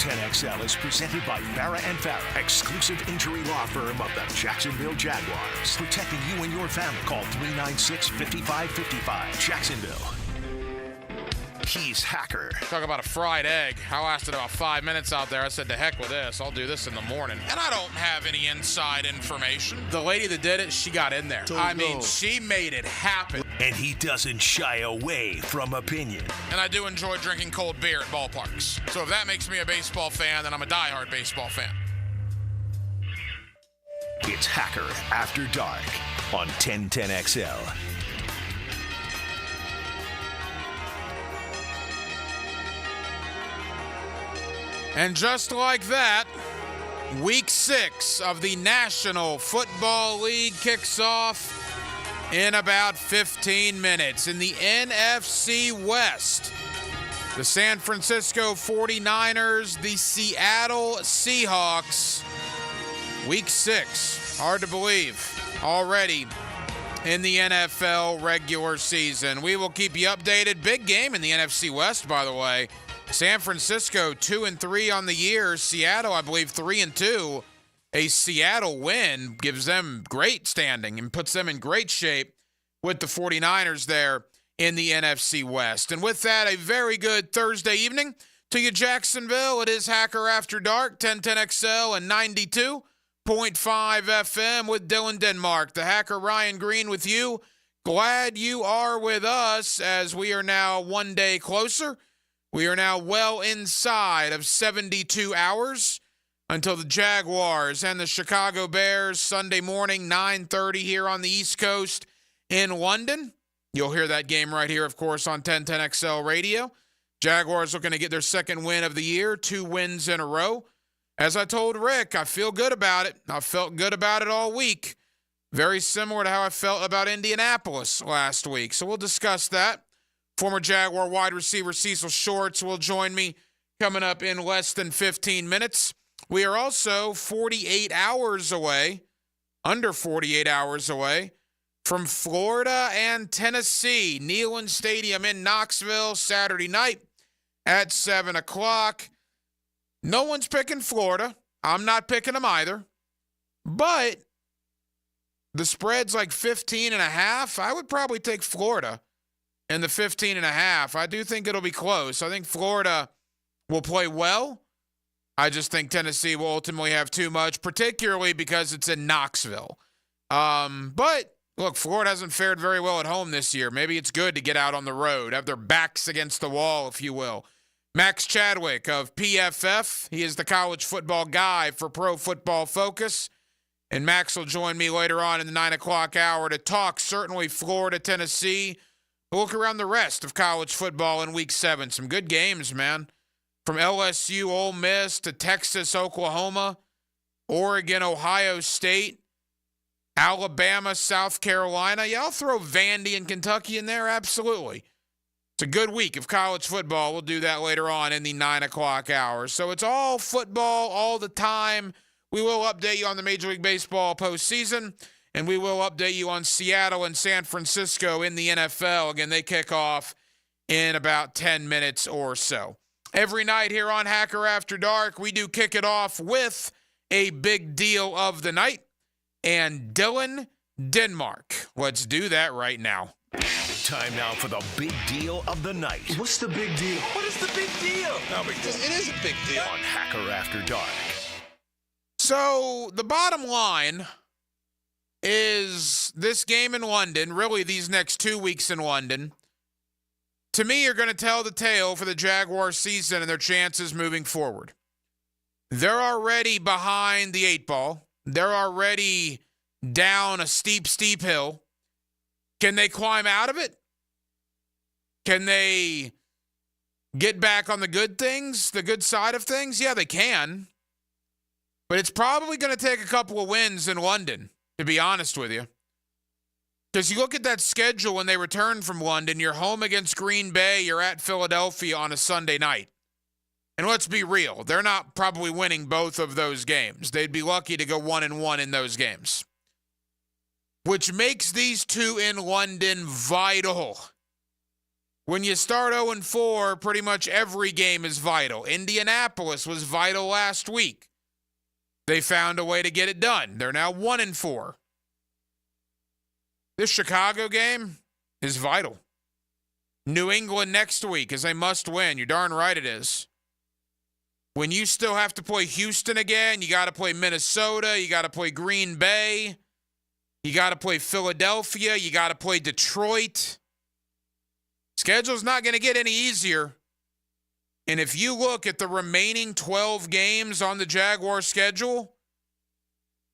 1010XL is presented by Farah and Farah, exclusive injury law firm of the Jacksonville Jaguars. Protecting you and your family. Call 396-5555. Jacksonville. He's Hacker. Talk about a fried egg. I lasted about 5 minutes out there. I said, to heck with this. I'll do this in the morning. And I don't have any inside information. The lady that did it, she got in there. She made it happen. And he doesn't shy away from opinion. And I do enjoy drinking cold beer at ballparks. So if that makes me a baseball fan, then I'm a diehard baseball fan. It's Hacker After Dark on 1010XL. And just like that, Week 6 of the National Football League kicks off in about 15 minutes. In the NFC West, the San Francisco 49ers, the Seattle Seahawks. Week 6, hard to believe, already in the NFL regular season. We will keep you updated. Big game in the NFC West, by the way. San Francisco 2-3 on the year. Seattle, I believe, 3-2. A Seattle win gives them great standing and puts them in great shape with the 49ers there in the NFC West. And with that, a very good Thursday evening to you, Jacksonville. It is Hacker After Dark, 1010XL and 92.5 FM with Dylan Denmark. The Hacker Ryan Green with you. Glad you are with us as we are now one day closer. We are now well inside of 72 hours until the Jaguars and the Chicago Bears Sunday morning, 9:30 here on the East Coast in London. You'll hear that game right here, of course, on 1010XL Radio. Jaguars looking to get their second win of the year, 2 wins in a row. As I told Rick, I feel good about it. I felt good about it all week. Very similar to how I felt about Indianapolis last week. So we'll discuss that. Former Jaguar wide receiver Cecil Shorts will join me coming up in less than 15 minutes. We are also 48 hours away, under 48 hours away, from Florida and Tennessee. Neyland Stadium in Knoxville, Saturday night at 7 o'clock. No one's picking Florida. I'm not picking them either. But the spread's like 15.5. I would probably take Florida. And the 15.5, I do think it'll be close. I think Florida will play well. I just think Tennessee will ultimately have too much, particularly because it's in Knoxville. But, look, Florida hasn't fared very well at home this year. Maybe it's good to get out on the road, have their backs against the wall, if you will. Max Chadwick of PFF. He is the college football guy for Pro Football Focus. And Max will join me later on in the 9 o'clock hour to talk certainly Florida, Tennessee. We'll look around the rest of college football in Week 7. Some good games, man. From LSU, Ole Miss, to Texas, Oklahoma, Oregon, Ohio State, Alabama, South Carolina. Yeah, I'll throw Vandy and Kentucky in there, absolutely. It's a good week of college football. We'll do that later on in the 9 o'clock hour. So it's all football all the time. We will update you on the Major League Baseball postseason. And we will update you on Seattle and San Francisco in the NFL. Again, they kick off in about 10 minutes or so. Every night here on Hacker After Dark, we do kick it off with a big deal of the night. And Dylan Denmark. Let's do that right now. Time now for the big deal of the night. What's the big deal? What is the big deal? No big deal. It is a big deal. On Hacker After Dark. So the bottom line is this game in London, really these next 2 weeks in London, to me are going to tell the tale for the Jaguars season and their chances moving forward. They're already behind the 8 ball. They're already down a steep, steep hill. Can they climb out of it? Can they get back on the good things, the good side of things? Yeah, they can. But it's probably going to take a couple of wins in London, to be honest with you. Because you look at that schedule when they return from London, you're home against Green Bay, you're at Philadelphia on a Sunday night. And let's be real, they're not probably winning both of those games. They'd be lucky to go 1-1 in those games. Which makes these two in London vital. When you start 0-4, pretty much every game is vital. Indianapolis was vital last week. They found a way to get it done. They're now 1-4. This Chicago game is vital. New England next week is a must-win. You're darn right it is. When you still have to play Houston again, you got to play Minnesota, you got to play Green Bay, you got to play Philadelphia, you got to play Detroit. Schedule's not going to get any easier. And if you look at the remaining 12 games on the Jaguars schedule,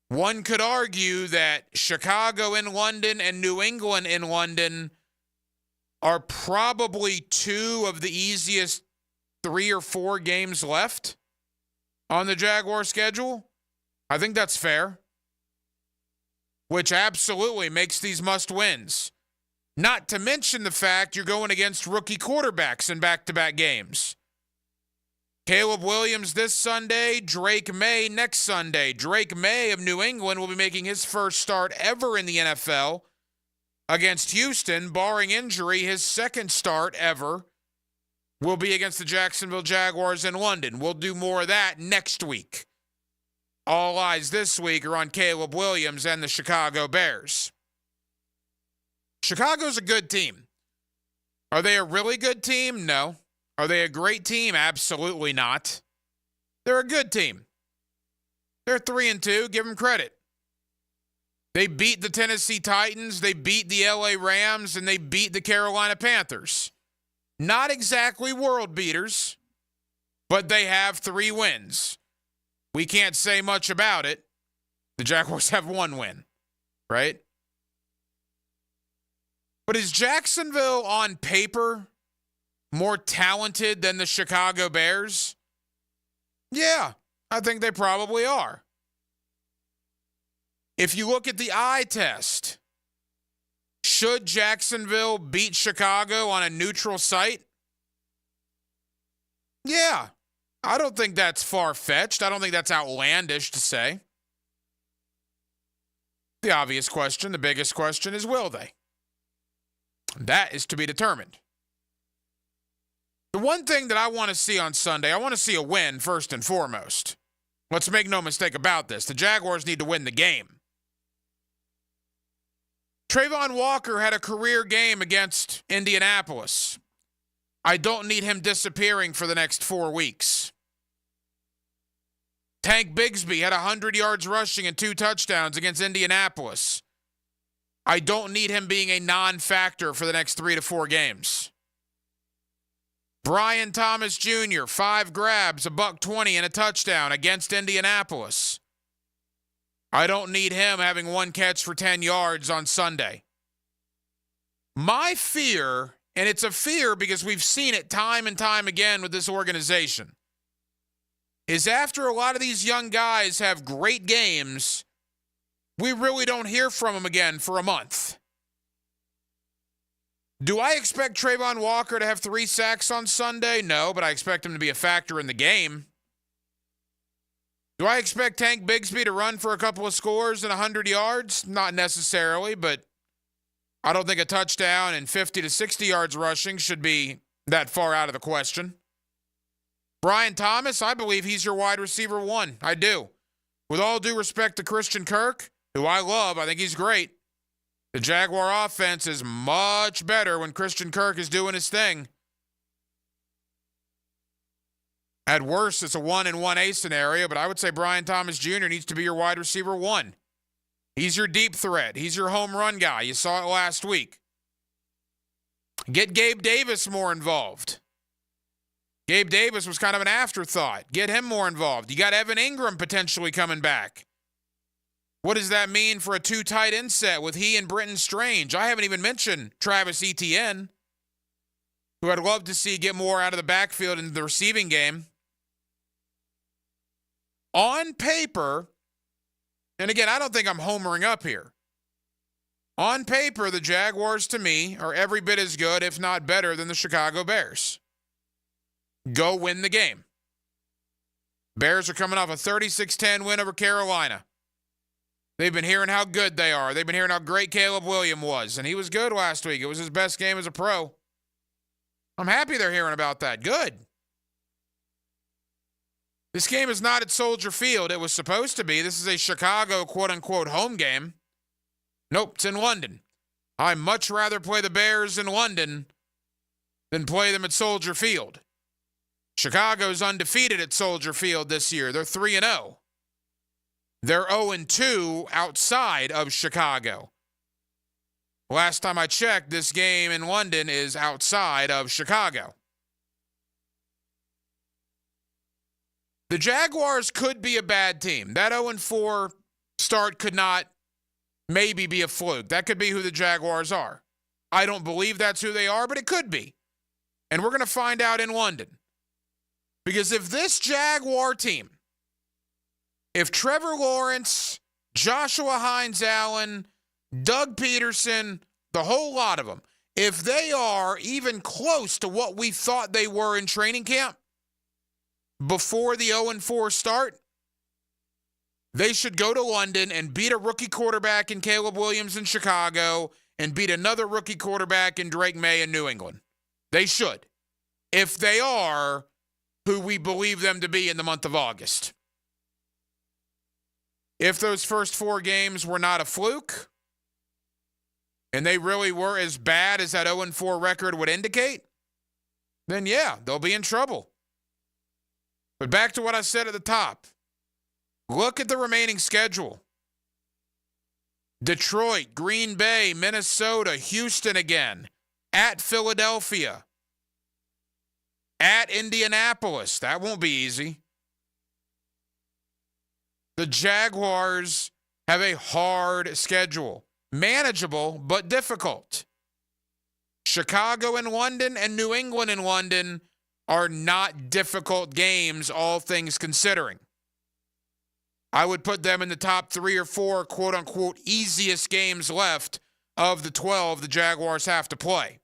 one could argue that Chicago in London and New England in London are probably two of the easiest 3 or 4 games left on the Jaguars schedule. I think that's fair, which absolutely makes these must-wins. Not to mention the fact you're going against rookie quarterbacks in back-to-back games. Caleb Williams this Sunday, Drake May next Sunday. Drake May of New England will be making his first start ever in the NFL against Houston. Barring injury, his second start ever will be against the Jacksonville Jaguars in London. We'll do more of that next week. All eyes this week are on Caleb Williams and the Chicago Bears. Chicago's a good team. Are they a really good team? No. Are they a great team? Absolutely not. They're a good team. They're 3-2. Give them credit. They beat the Tennessee Titans, they beat the LA Rams, and they beat the Carolina Panthers. Not exactly world beaters, but they have 3 wins. We can't say much about it. The Jaguars have 1 win, right? But is Jacksonville on paper more talented than the Chicago Bears? Yeah, I think they probably are. If you look at the eye test, should Jacksonville beat Chicago on a neutral site? Yeah, I don't think that's far-fetched. I don't think that's outlandish to say. The obvious question, the biggest question is, will they? That is to be determined. The one thing that I want to see on Sunday, I want to see a win first and foremost. Let's make no mistake about this. The Jaguars need to win the game. Trayvon Walker had a career game against Indianapolis. I don't need him disappearing for the next 4 weeks. Tank Bigsby had 100 yards rushing and 2 touchdowns against Indianapolis. I don't need him being a non-factor for the next 3 to 4 games. Brian Thomas Jr., 5 grabs, $120 and a touchdown against Indianapolis. I don't need him having 1 catch for 10 yards on Sunday. My fear, and it's a fear because we've seen it time and time again with this organization, is after a lot of these young guys have great games, we really don't hear from them again for a month. Do I expect Trayvon Walker to have 3 sacks on Sunday? No, but I expect him to be a factor in the game. Do I expect Tank Bigsby to run for a couple of scores and 100 yards? Not necessarily, but I don't think a touchdown and 50 to 60 yards rushing should be that far out of the question. Brian Thomas, I believe he's your wide receiver 1. I do. With all due respect to Christian Kirk, who I love, I think he's great. The Jaguar offense is much better when Christian Kirk is doing his thing. At worst, it's a 1-1A scenario, but I would say Brian Thomas Jr. needs to be your wide receiver 1. He's your deep threat. He's your home run guy. You saw it last week. Get Gabe Davis more involved. Gabe Davis was kind of an afterthought. Get him more involved. You got Evan Ingram potentially coming back. What does that mean for a 2 tight end set with he and Britton Strange? I haven't even mentioned Travis Etienne, who I'd love to see get more out of the backfield in the receiving game. On paper, and again, I don't think I'm homering up here. On paper, the Jaguars, to me, are every bit as good, if not better, than the Chicago Bears. Go win the game. Bears are coming off a 36-10 win over Carolina. They've been hearing how good they are. They've been hearing how great Caleb Williams was, and he was good last week. It was his best game as a pro. I'm happy they're hearing about that. Good. This game is not at Soldier Field. It was supposed to be. This is a Chicago quote-unquote home game. Nope, it's in London. I'd much rather play the Bears in London than play them at Soldier Field. Chicago's undefeated at Soldier Field this year. They're 3-0. They're 0-2 outside of Chicago. Last time I checked, this game in London is outside of Chicago. The Jaguars could be a bad team. That 0-4 start could not maybe be a fluke. That could be who the Jaguars are. I don't believe that's who they are, but it could be. And we're going to find out in London. Because if this Jaguar team, if Trevor Lawrence, Joshua Hines-Allen, Doug Peterson, the whole lot of them, if they are even close to what we thought they were in training camp before the 0-4 start, they should go to London and beat a rookie quarterback in Caleb Williams in Chicago and beat another rookie quarterback in Drake May in New England. They should, if they are who we believe them to be in the month of August. If those first 4 games were not a fluke, and they really were as bad as that 0-4 record would indicate, then yeah, they'll be in trouble. But back to what I said at the top. Look at the remaining schedule. Detroit, Green Bay, Minnesota, Houston again, at Philadelphia, at Indianapolis. That won't be easy. The Jaguars have a hard schedule. Manageable, but difficult. Chicago and London and New England and London are not difficult games, all things considering. I would put them in the top 3 or 4, quote-unquote, easiest games left of the 12 the Jaguars have to play.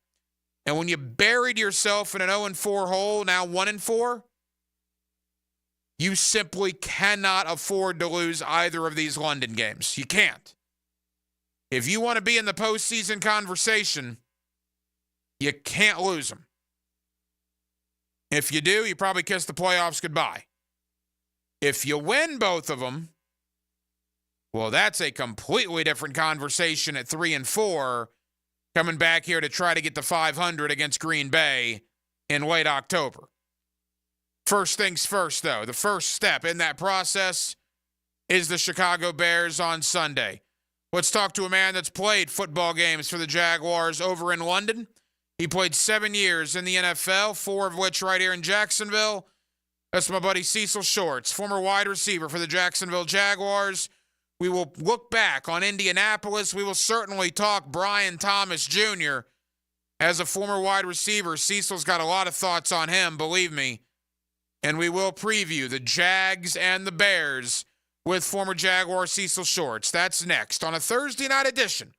And when you buried yourself in an 0-4 hole, now 1-4, you simply cannot afford to lose either of these London games. You can't. If you want to be in the postseason conversation, you can't lose them. If you do, you probably kiss the playoffs goodbye. If you win both of them, well, that's a completely different conversation at 3-4, coming back here to try to get to 500 against Green Bay in late October. First things first, though, the first step in that process is the Chicago Bears on Sunday. Let's talk to a man that's played football games for the Jaguars over in London. He played 7 years in the NFL, 4 of which right here in Jacksonville. That's my buddy Cecil Shorts, former wide receiver for the Jacksonville Jaguars. We will look back on Indianapolis. We will certainly talk Brian Thomas Jr. As a former wide receiver, Cecil's got a lot of thoughts on him, believe me. And we will preview the Jags and the Bears with former Jaguar Cecil Shorts. That's next on a Thursday night edition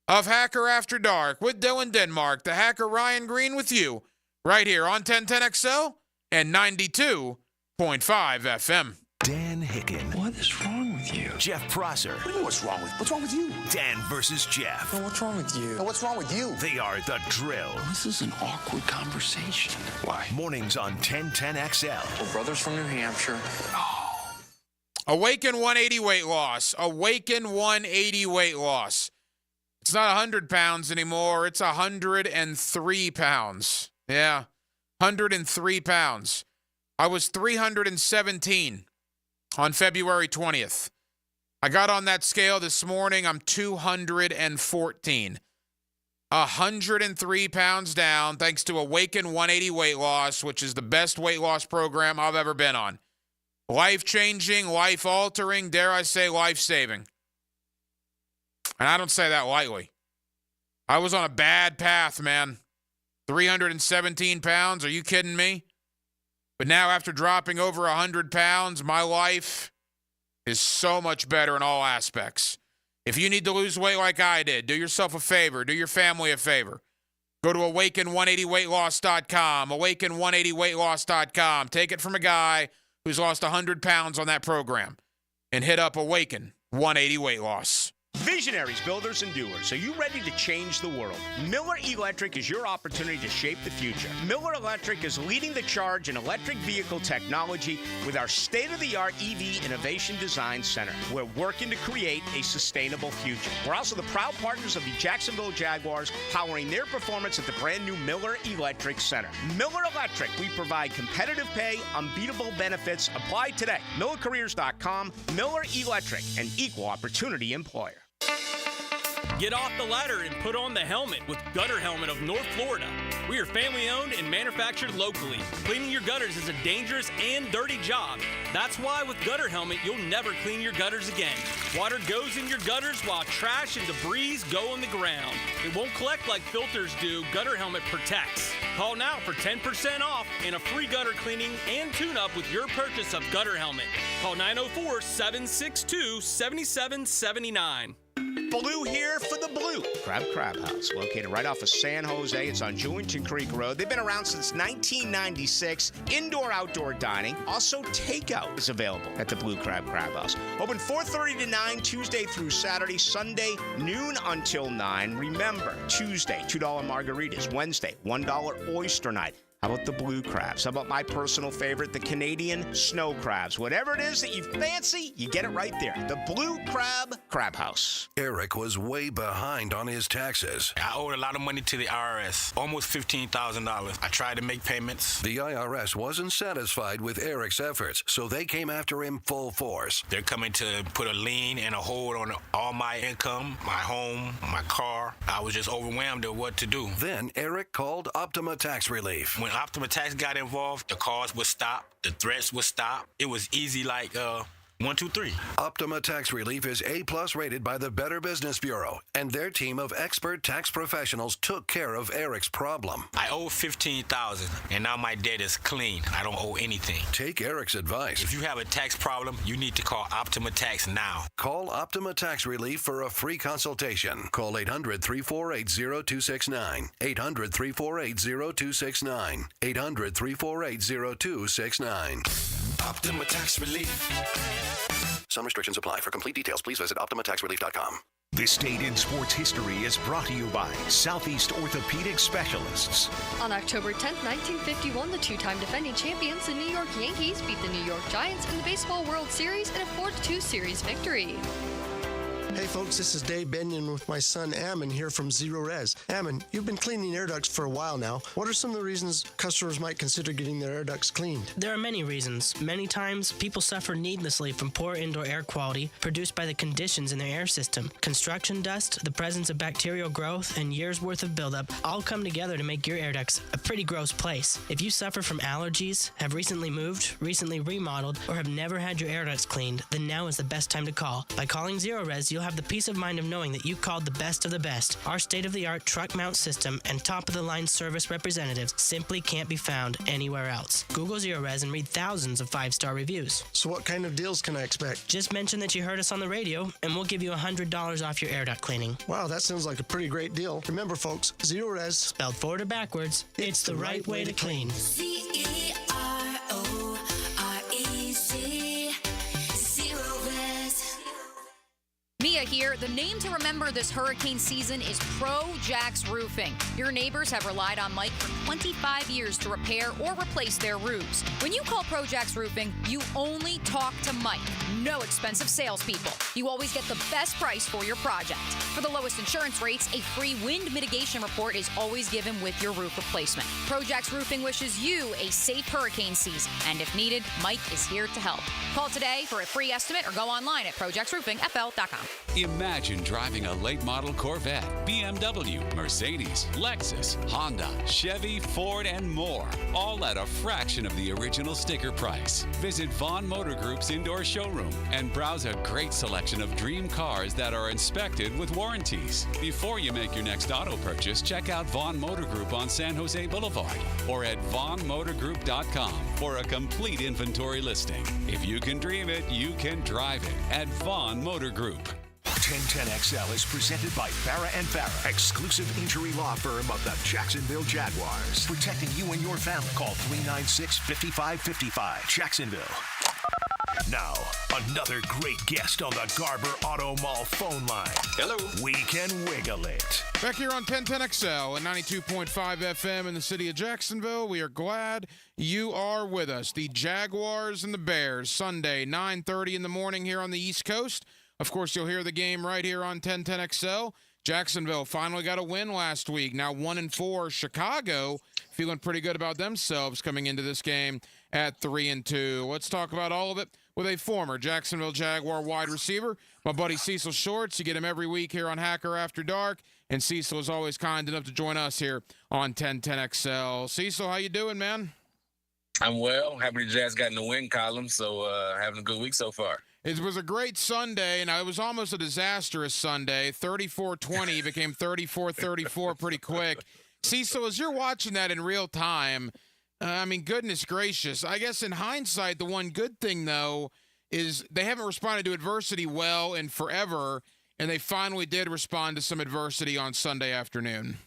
of Hacker After Dark with Dylan Denmark, the hacker Ryan Green with you, right here on 1010XL and 92.5 FM. Dan Hicken. What is wrong with you? Jeff Prosser. What do you mean what's wrong with? What's wrong with you? Dan versus Jeff. No, what's wrong with you? No, what's wrong with you? They are The Drill. This is an awkward conversation. Why? Mornings on 1010XL. We're brothers from New Hampshire. Awaken 180 weight loss. Awaken 180 weight loss. It's not 100 pounds anymore. It's 103 pounds. Yeah, 103 pounds. I was 317 on February 20th. I got on that scale this morning. I'm 214. 103 pounds down thanks to Awaken 180 weight loss, which is the best weight loss program I've ever been on. Life-changing, life-altering, dare I say life-saving. And I don't say that lightly. I was on a bad path, man. 317 pounds, are you kidding me? But now after dropping over 100 pounds, my life is so much better in all aspects. If you need to lose weight like I did, do yourself a favor, do your family a favor. Go to awaken180weightloss.com, awaken180weightloss.com. Take it from a guy who's lost 100 pounds on that program and hit up Awaken 180 Weight Loss. Visionaries, builders, and doers, are you ready to change the world? Miller Electric is your opportunity to shape the future. Miller Electric is leading the charge in electric vehicle technology with our state-of-the-art EV Innovation Design Center. We're working to create a sustainable future. We're also the proud partners of the Jacksonville Jaguars, powering their performance at the brand new Miller Electric Center. Miller Electric, we provide competitive pay, unbeatable benefits. Apply today. MillerCareers.com. Miller Electric, an equal opportunity employer. Get off the ladder and put on the helmet with Gutter Helmet of North Florida. We are family owned and manufactured locally. Cleaning your gutters is a dangerous and dirty job. That's why with Gutter Helmet, you'll never clean your gutters again. Water goes in your gutters while trash and debris go on the ground. It won't collect like filters do. Gutter Helmet protects. Call now for 10% off and a free gutter cleaning and tune-up with your purchase of Gutter Helmet. Call 904-762-7779. Blue here for the Blue Crab House, located right off of San Jose. It's on Julington Creek Road. They've been around since 1996. Indoor-outdoor dining. Also, takeout is available at the Blue Crab House. Open 4:30 to 9, Tuesday through Saturday. Sunday, noon until 9. Remember, Tuesday, $2 margaritas. Wednesday, $1 oyster night. How about the blue crabs? How about my personal favorite, the Canadian snow crabs? Whatever it is that you fancy, you get it right there. The Blue Crab House. Eric was way behind on his taxes. I owed a lot of money to the IRS, almost $15,000. I tried to make payments. The IRS wasn't satisfied with Eric's efforts, so they came after him full force. They're coming to put a lien and a hold on all my income, my home, my car. I was just overwhelmed at what to do. Then Eric called Optima Tax Relief. When Optima Tax got involved, the calls would stop, the threats would stop. It was easy like 1, 2, 3. Optima Tax Relief is A+ rated by the Better Business Bureau, and their team of expert tax professionals took care of Eric's problem. I owe $15,000, and now my debt is clean. I don't owe anything. Take Eric's advice. If you have a tax problem, you need to call Optima Tax now. Call Optima Tax Relief for a free consultation. Call 800-348-0269. 800-348-0269. 800-348-0269. Optima Tax Relief. Some restrictions apply. For complete details, please visit OptimaTaxRelief.com. This Date in Sports History is brought to you by Southeast Orthopedic Specialists. On October 10th, 1951, the two-time defending champions, the New York Yankees, beat the New York Giants in the Baseball World Series in a 4-2 series victory. Hey folks, this is Dave Benyon with my son Ammon here from Zero Res. Ammon, you've been cleaning air ducts for a while now. What are some of the reasons customers might consider getting their air ducts cleaned? There are many reasons. Many times, people suffer needlessly from poor indoor air quality produced by the conditions in their air system. Construction dust, the presence of bacterial growth, and years' worth of buildup all come together to make your air ducts a pretty gross place. If you suffer from allergies, have recently moved, recently remodeled, or have never had your air ducts cleaned, then now is the best time to call. By calling Zero Res, you'll have the peace of mind of knowing that you called the best of the best. Our state-of-the-art truck mount system and top-of-the-line service representatives simply can't be found anywhere else. Google Zero Res and read thousands of 5-star reviews. So what kind of deals can I expect? Just mention that you heard us on the radio, and we'll give you $100 off your air duct cleaning. Wow, that sounds like a pretty great deal. Remember, folks, Zero Res, spelled forward or backwards, it's the right way to clean. CEROREZ. Zero Res. Mia here. The name to remember this hurricane season is Pro-Jax Roofing. Your neighbors have relied on Mike for 25 years to repair or replace their roofs. When you call Pro-Jax Roofing, you only talk to Mike. No expensive salespeople. You always get the best price for your project. For the lowest insurance rates, a free wind mitigation report is always given with your roof replacement. Pro-Jax Roofing wishes you a safe hurricane season. And if needed, Mike is here to help. Call today for a free estimate or go online at projaxroofingfl.com. Imagine driving a late model Corvette, BMW, Mercedes, Lexus, Honda, Chevy, Ford, and more, all at a fraction of the original sticker price. Visit Vaughn Motor Group's indoor showroom and browse a great selection of dream cars that are inspected with warranties. Before you make your next auto purchase, check out Vaughn Motor Group on San Jose Boulevard or at vaughnmotorgroup.com for a complete inventory listing. If you can dream it, you can drive it at Vaughn Motor Group. 1010XL is presented by Farah & Farah, exclusive injury law firm of the Jacksonville Jaguars. Protecting you and your family. Call 396-5555. Jacksonville. Now, another great guest on the Garber Auto Mall phone line. Hello. We can wiggle it. Back here on 1010XL and 92.5 FM in the city of Jacksonville, we are glad you are with us. The Jaguars and the Bears, Sunday, 9:30 in the morning here on the East Coast. Of course, you'll hear the game right here on 1010XL. Jacksonville finally got a win last week. Now 1-4. Chicago feeling pretty good about themselves coming into this game at 3-2. Let's talk about all of it with a former Jacksonville Jaguar wide receiver, my buddy Cecil Shorts. You get him every week here on Hacker After Dark, and Cecil is always kind enough to join us here on 1010XL. Cecil, how you doing, man? I'm well. Happy the Jazz got in the win column, so having a good week so far. It was a great Sunday, and it was almost a disastrous Sunday. 34-20 became 34-34 pretty quick. Cecil, as you're watching that in real time, I mean, goodness gracious. I guess in hindsight, the one good thing, though, is they haven't responded to adversity well in forever, and they finally did respond to some adversity on Sunday afternoon.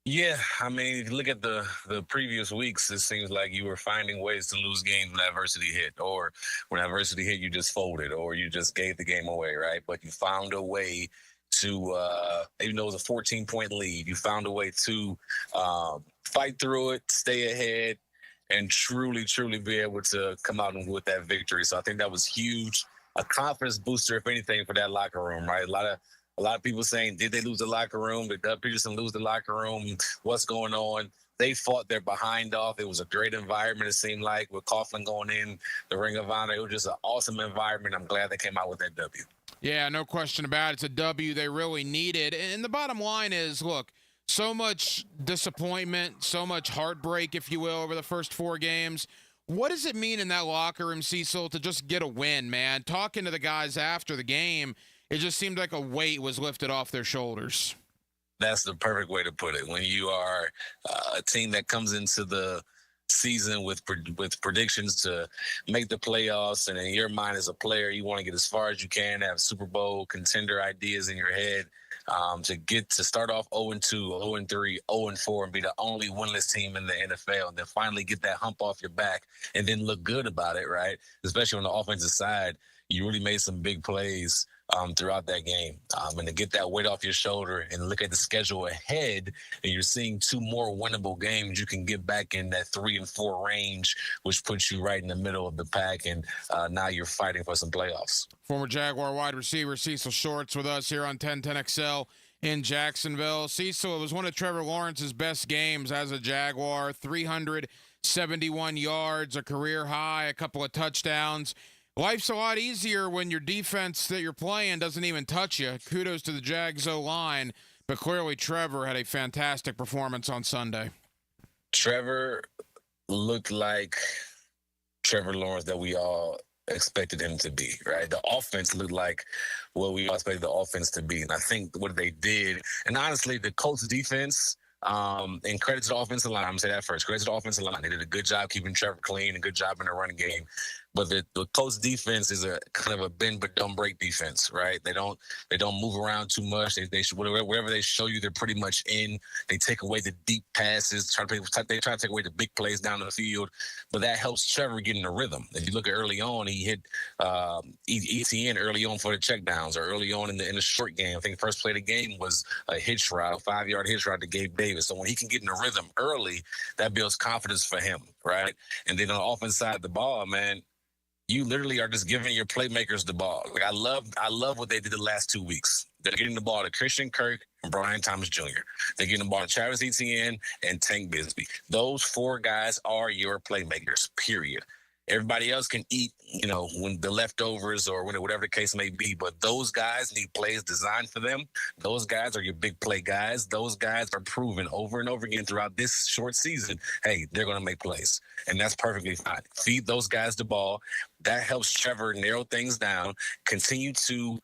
Yeah, I mean, if you look at the previous weeks, it seems like you were finding ways to lose games when adversity hit, or when adversity hit, you just folded, or you just gave the game away, right? But you found a way to, even though it was a 14-point lead, you found a way to fight through it, stay ahead, and truly, truly be able to come out with that victory. So I think that was huge, a confidence booster, if anything, for that locker room, right? A lot of people saying, did they lose the locker room? Did Doug Peterson lose the locker room? What's going on? They fought their behind off. It was a great environment, it seemed like, with Coughlin going in, the Ring of Honor. It was just an awesome environment. I'm glad they came out with that W. Yeah, no question about it. It's a W they really needed. And the bottom line is, look, so much disappointment, so much heartbreak, if you will, over the first 4 games. What does it mean in that locker room, Cecil, to just get a win, man? Talking to the guys after the game, it just seemed like a weight was lifted off their shoulders. That's the perfect way to put it. When you are a team that comes into the season with predictions to make the playoffs, and in your mind as a player, you want to get as far as you can, have Super Bowl contender ideas in your head, to start off 0-2, 0-3, 0-4, and be the only winless team in the NFL, and then finally get that hump off your back and then look good about it, right? Especially on the offensive side, you really made some big plays throughout that game. And to get that weight off your shoulder and look at the schedule ahead, and you're seeing 2 more winnable games, you can get back in that 3-4 range, which puts you right in the middle of the pack. And now you're fighting for some playoffs. Former Jaguar wide receiver Cecil Shorts with us here on 1010XL in Jacksonville. Cecil, it was one of Trevor Lawrence's best games as a Jaguar. 371 yards, a career high, a couple of touchdowns. Life's a lot easier when your defense that you're playing doesn't even touch you. Kudos to the Jags O-line, but clearly Trevor had a fantastic performance on Sunday. Trevor looked like Trevor Lawrence that we all expected him to be, right? The offense looked like what we all expected the offense to be. And I think what they did, and honestly, the Colts defense, and credit to the offensive line. I'm going to say that first. Credit to the offensive line. They did a good job keeping Trevor clean, a good job in the running game. But the Colts defense is a kind of a bend but don't break defense, right? They don't move around too much. They wherever they show you, they're pretty much in. They take away the deep passes. They try to take away the big plays down the field, but that helps Trevor get in the rhythm. If you look at early on, he hit ETN early on for the checkdowns, or early on in the short game. I think the first play of the game was a hitch route, a 5-yard hitch route to Gabe Davis. So when he can get in the rhythm early, that builds confidence for him, right? And then on the offense side of the ball, man, you literally are just giving your playmakers the ball. Like I love what they did the last 2 weeks. They're getting the ball to Christian Kirk and Brian Thomas Jr. They're getting the ball to Travis Etienne and Tank Bigsby. Those 4 guys are your playmakers, period. Everybody else can eat, when the leftovers or whatever the case may be. But those guys need plays designed for them. Those guys are your big play guys. Those guys are proven over and over again throughout this short season, hey, they're going to make plays. And that's perfectly fine. Feed those guys the ball. That helps Trevor narrow things down, continue to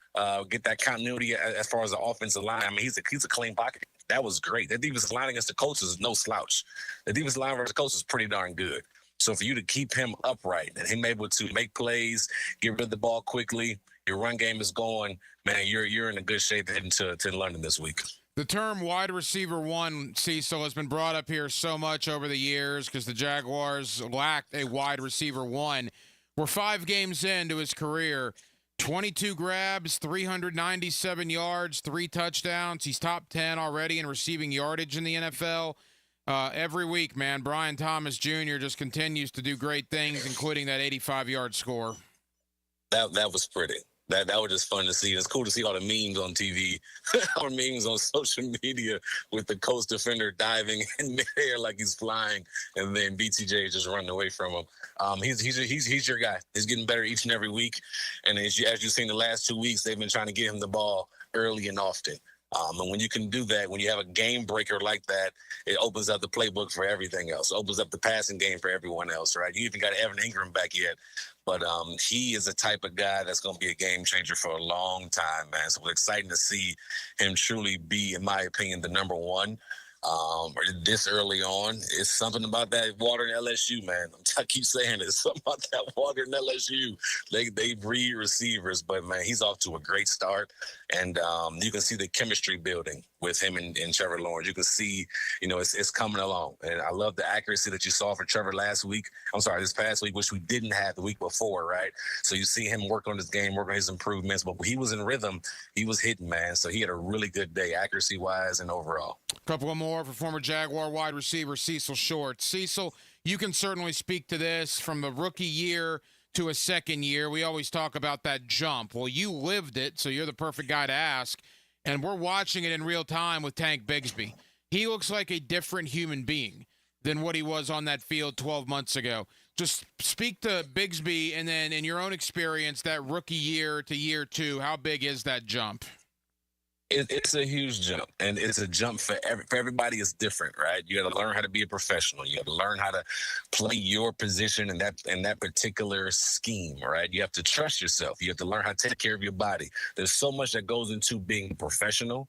get that continuity as far as the offensive line. I mean, he's a clean pocket. That was great. That defensive line against the Colts is no slouch. The defensive line versus the Colts is pretty darn good. So for you to keep him upright and him able to make plays, get rid of the ball quickly, your run game is going, man, you're in a good shape heading to London this week. The term wide receiver one, Cecil, has been brought up here so much over the years because the Jaguars lacked a wide receiver one. We're 5 games into his career. 22 grabs, 397 yards, 3 touchdowns. He's top 10 already in receiving yardage in the NFL. Every week, man, Brian Thomas Jr. just continues to do great things, including that 85-yard score. That was pretty. That was just fun to see. It's cool to see all the memes on TV or memes on social media with the Colts defender diving in midair like he's flying, and then BTJ just running away from him. He's your guy. He's getting better each and every week, and as you've seen the last 2 weeks, they've been trying to get him the ball early and often. And when you can do that, when you have a game breaker like that, it opens up the playbook for everything else. It opens up the passing game for everyone else, right? You even got Evan Ingram back yet. But he is the type of guy that's going to be a game changer for a long time, man. So it's exciting to see him truly be, in my opinion, the number one. This early on, it's something about that water in LSU, man. I keep saying it. It's something about that water in LSU. They breed receivers, but man, he's off to a great start, and you can see the chemistry building with him and Trevor Lawrence. You can see, it's coming along, and I love the accuracy that you saw for Trevor this past week, which we didn't have the week before, right? So you see him work on his game, work on his improvements, but when he was in rhythm, he was hitting, man. So he had a really good day, accuracy-wise and overall. Couple of more for former Jaguar wide receiver Cecil Short. Cecil, you can certainly speak to this from the rookie year to a second year. We always talk about that jump. Well, you lived it, so you're the perfect guy to ask. And we're watching it in real time with Tank Bigsby. He looks like a different human being than what he was on that field 12 months ago. Just speak to Bigsby, and then in your own experience, that rookie year to year 2, how big is that jump? It's a huge jump, and it's a jump for everybody. Is different, right? You got to learn how to be a professional. You got to learn how to play your position in that particular scheme, right? You have to trust yourself. You have to learn how to take care of your body. There's so much that goes into being a professional.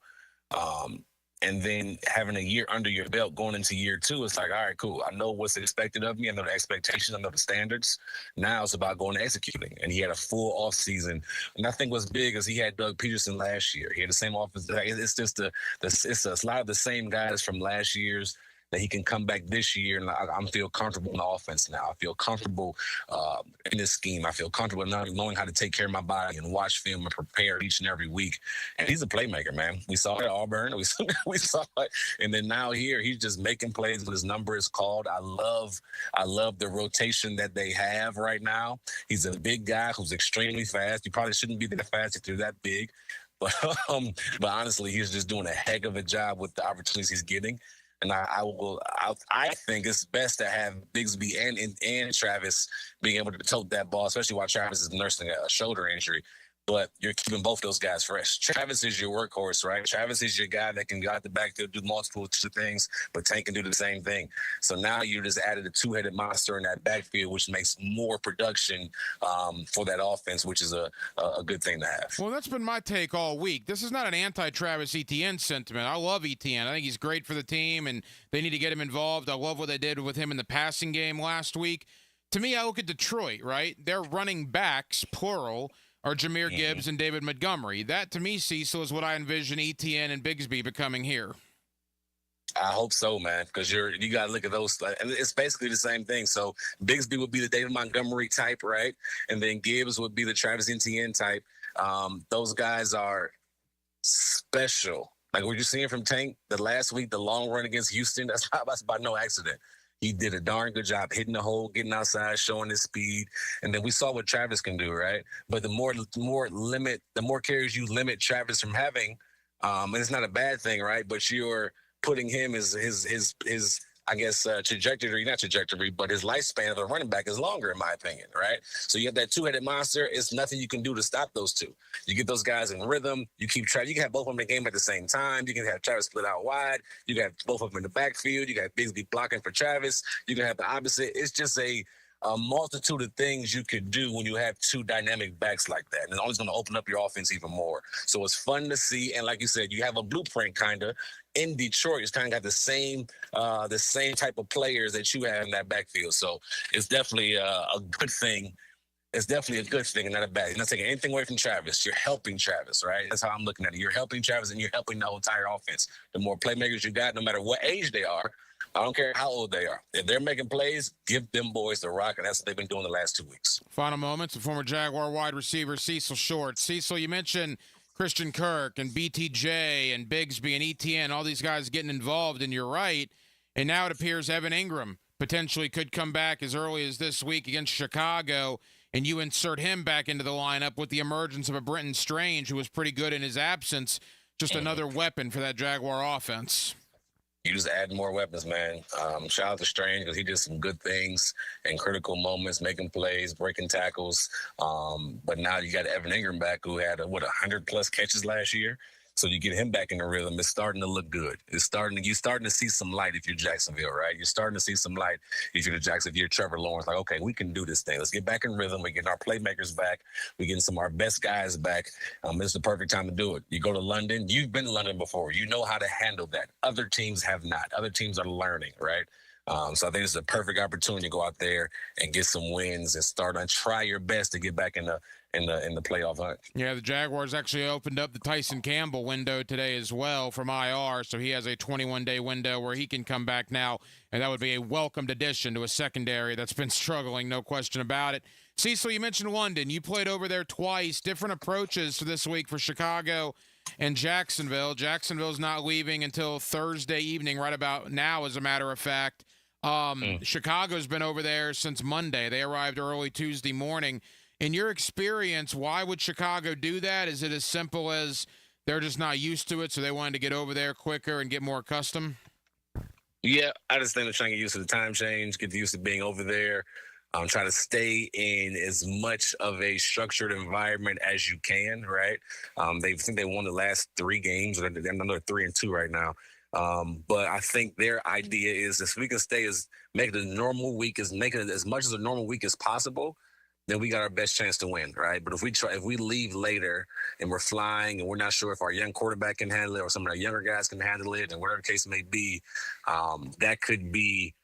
And then having a year under your belt going into year 2, it's like, all right, cool. I know what's expected of me. I know the expectations. I know the standards. Now it's about going to executing. And he had a full off season. And I think what's big is he had Doug Peterson last year. He had the same offense. It's just it's a lot of the same guys from last year's that he can come back this year, and I feel comfortable in the offense now. I feel comfortable in this scheme. I feel comfortable knowing how to take care of my body and watch film and prepare each and every week. And he's a playmaker, man. We saw it at Auburn. We saw it, and then now here he's just making plays when his number is called. I love the rotation that they have right now. He's a big guy who's extremely fast. You probably shouldn't be that fast if you're that big, but honestly, he's just doing a heck of a job with the opportunities he's getting. And I think it's best to have Bigsby and Travis being able to tote that ball, especially while Travis is nursing a shoulder injury. But you're keeping both those guys fresh. Travis is your workhorse, right? Travis is your guy that can go out the backfield, do multiple things, but Tank can do the same thing. So now you just added a 2-headed monster in that backfield, which makes more production for that offense, which is a good thing to have. Well, that's been my take all week. This is not an anti-Travis Etienne sentiment. I love Etienne. I think he's great for the team, and they need to get him involved. I love what they did with him in the passing game last week. To me, I look at Detroit, right? Their running backs, plural, are Jahmyr Gibbs and David Montgomery. That, to me, Cecil, is what I envision Etienne and Bigsby becoming here. I hope so, man, because you got to look at those. And it's basically the same thing. So Bigsby would be the David Montgomery type, right? And then Gibbs would be the Travis Etienne type. Those guys are special. Like what you're seeing from Tank the last week, the long run against Houston, that's by no accident. He did a darn good job hitting the hole, getting outside, showing his speed. And then we saw what Travis can do, right? But the more carries you limit Travis from having, and it's not a bad thing, right? But you're putting him his trajectory, not trajectory, but his lifespan of a running back is longer, in my opinion, right? So you have that 2-headed monster. It's nothing you can do to stop those two. You get those guys in rhythm. You keep Travis. You can have both of them in the game at the same time. You can have Travis split out wide. You can have both of them in the backfield. You got Bigsby blocking for Travis. You can have the opposite. It's just a multitude of things you could do when you have 2 dynamic backs like that. And it's always going to open up your offense even more. So it's fun to see. And like you said, you have a blueprint kind of in Detroit. It's kind of got the same type of players that you have in that backfield. So it's definitely a good thing. It's definitely a good thing and not a bad. You're not taking anything away from Travis. You're helping Travis, right? That's how I'm looking at it. You're helping Travis and you're helping the whole entire offense. The more playmakers you got, no matter what age they are, I don't care how old they are. If they're making plays, give them boys the rock, and that's what they've been doing the last 2 weeks. Final moments of former Jaguar wide receiver Cecil Short. Cecil, you mentioned Christian Kirk and BTJ and Bigsby and ETN, all these guys getting involved, and you're right. And now it appears Evan Ingram potentially could come back as early as this week against Chicago, and you insert him back into the lineup with the emergence of a Brenton Strange, who was pretty good in his absence. Just another weapon for that Jaguar offense. You just add more weapons, man. Shout out to Strange because he did some good things in critical moments, making plays, breaking tackles. But now you got Evan Ingram back, who had 100+ catches last year. So you get him back in the rhythm. It's starting to look good. You're starting to see some light if you're Jacksonville, right? You're starting to see some light if you're Jacksonville. If you're Trevor Lawrence, like, okay, we can do this thing. Let's get back in rhythm. We're getting our playmakers back. We're getting some of our best guys back. It's the perfect time to do it. You go to London. You've been to London before. You know how to handle that. Other teams have not. Other teams are learning, right? So I think it's a perfect opportunity to go out there and get some wins and try your best to get back in the playoff hunt. Yeah, the Jaguars actually opened up the Tyson Campbell window today as well from IR, so he has a 21-day window where he can come back now, and that would be a welcomed addition to a secondary that's been struggling, no question about it. Cecil, you mentioned London. You played over there twice. Different approaches to this week for Chicago and Jacksonville. Jacksonville's not leaving until Thursday evening, right about now, as a matter of fact. Chicago's been over there since Monday. They arrived early Tuesday morning. In your experience, why would Chicago do that? Is it as simple as they're just not used to it, so they wanted to get over there quicker and get more accustomed? Yeah, I just think they're trying to get used to the time change, get used to being over there, try to stay in as much of a structured environment as you can, right? They think they won the last 3 games. They're 3-2 right now. But I think their idea is if we can make it as much as a normal week as possible, then we got our best chance to win, right? But if we leave later and we're flying and we're not sure if our young quarterback can handle it or some of our younger guys can handle it, and whatever the case may be, that could be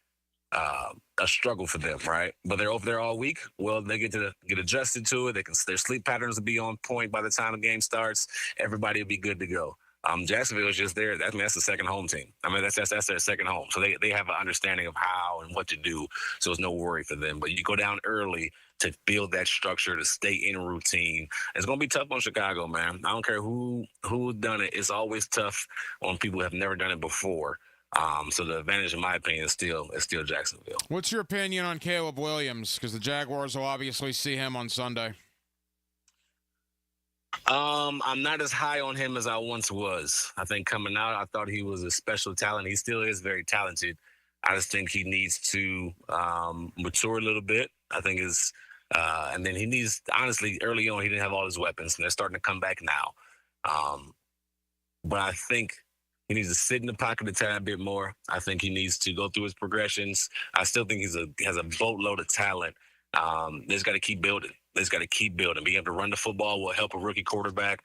a struggle for them, right? But they're over there all week. Well, they get adjusted to it. Their sleep patterns will be on point by the time the game starts. Everybody will be good to go. Jacksonville is just there. That's the second home team. That's their second home. So they have an understanding of how and what to do. So it's no worry for them. But you go down early to build that structure, to stay in routine. It's going to be tough on Chicago, man. I don't care who's done it. It's always tough on people who have never done it before. So the advantage, in my opinion, is still Jacksonville. What's your opinion on Caleb Williams? Because the Jaguars will obviously see him on Sunday. I'm not as high on him as I once was. I think coming out, I thought he was a special talent. He still is very talented. I just think he needs to mature a little bit. I think and then he needs, honestly, early on, he didn't have all his weapons, and they're starting to come back now. But I think he needs to sit in the pocket a tad bit more. I think he needs to go through his progressions. I still think he has a boatload of talent. They just got to keep building. Being able to run the football will help a rookie quarterback.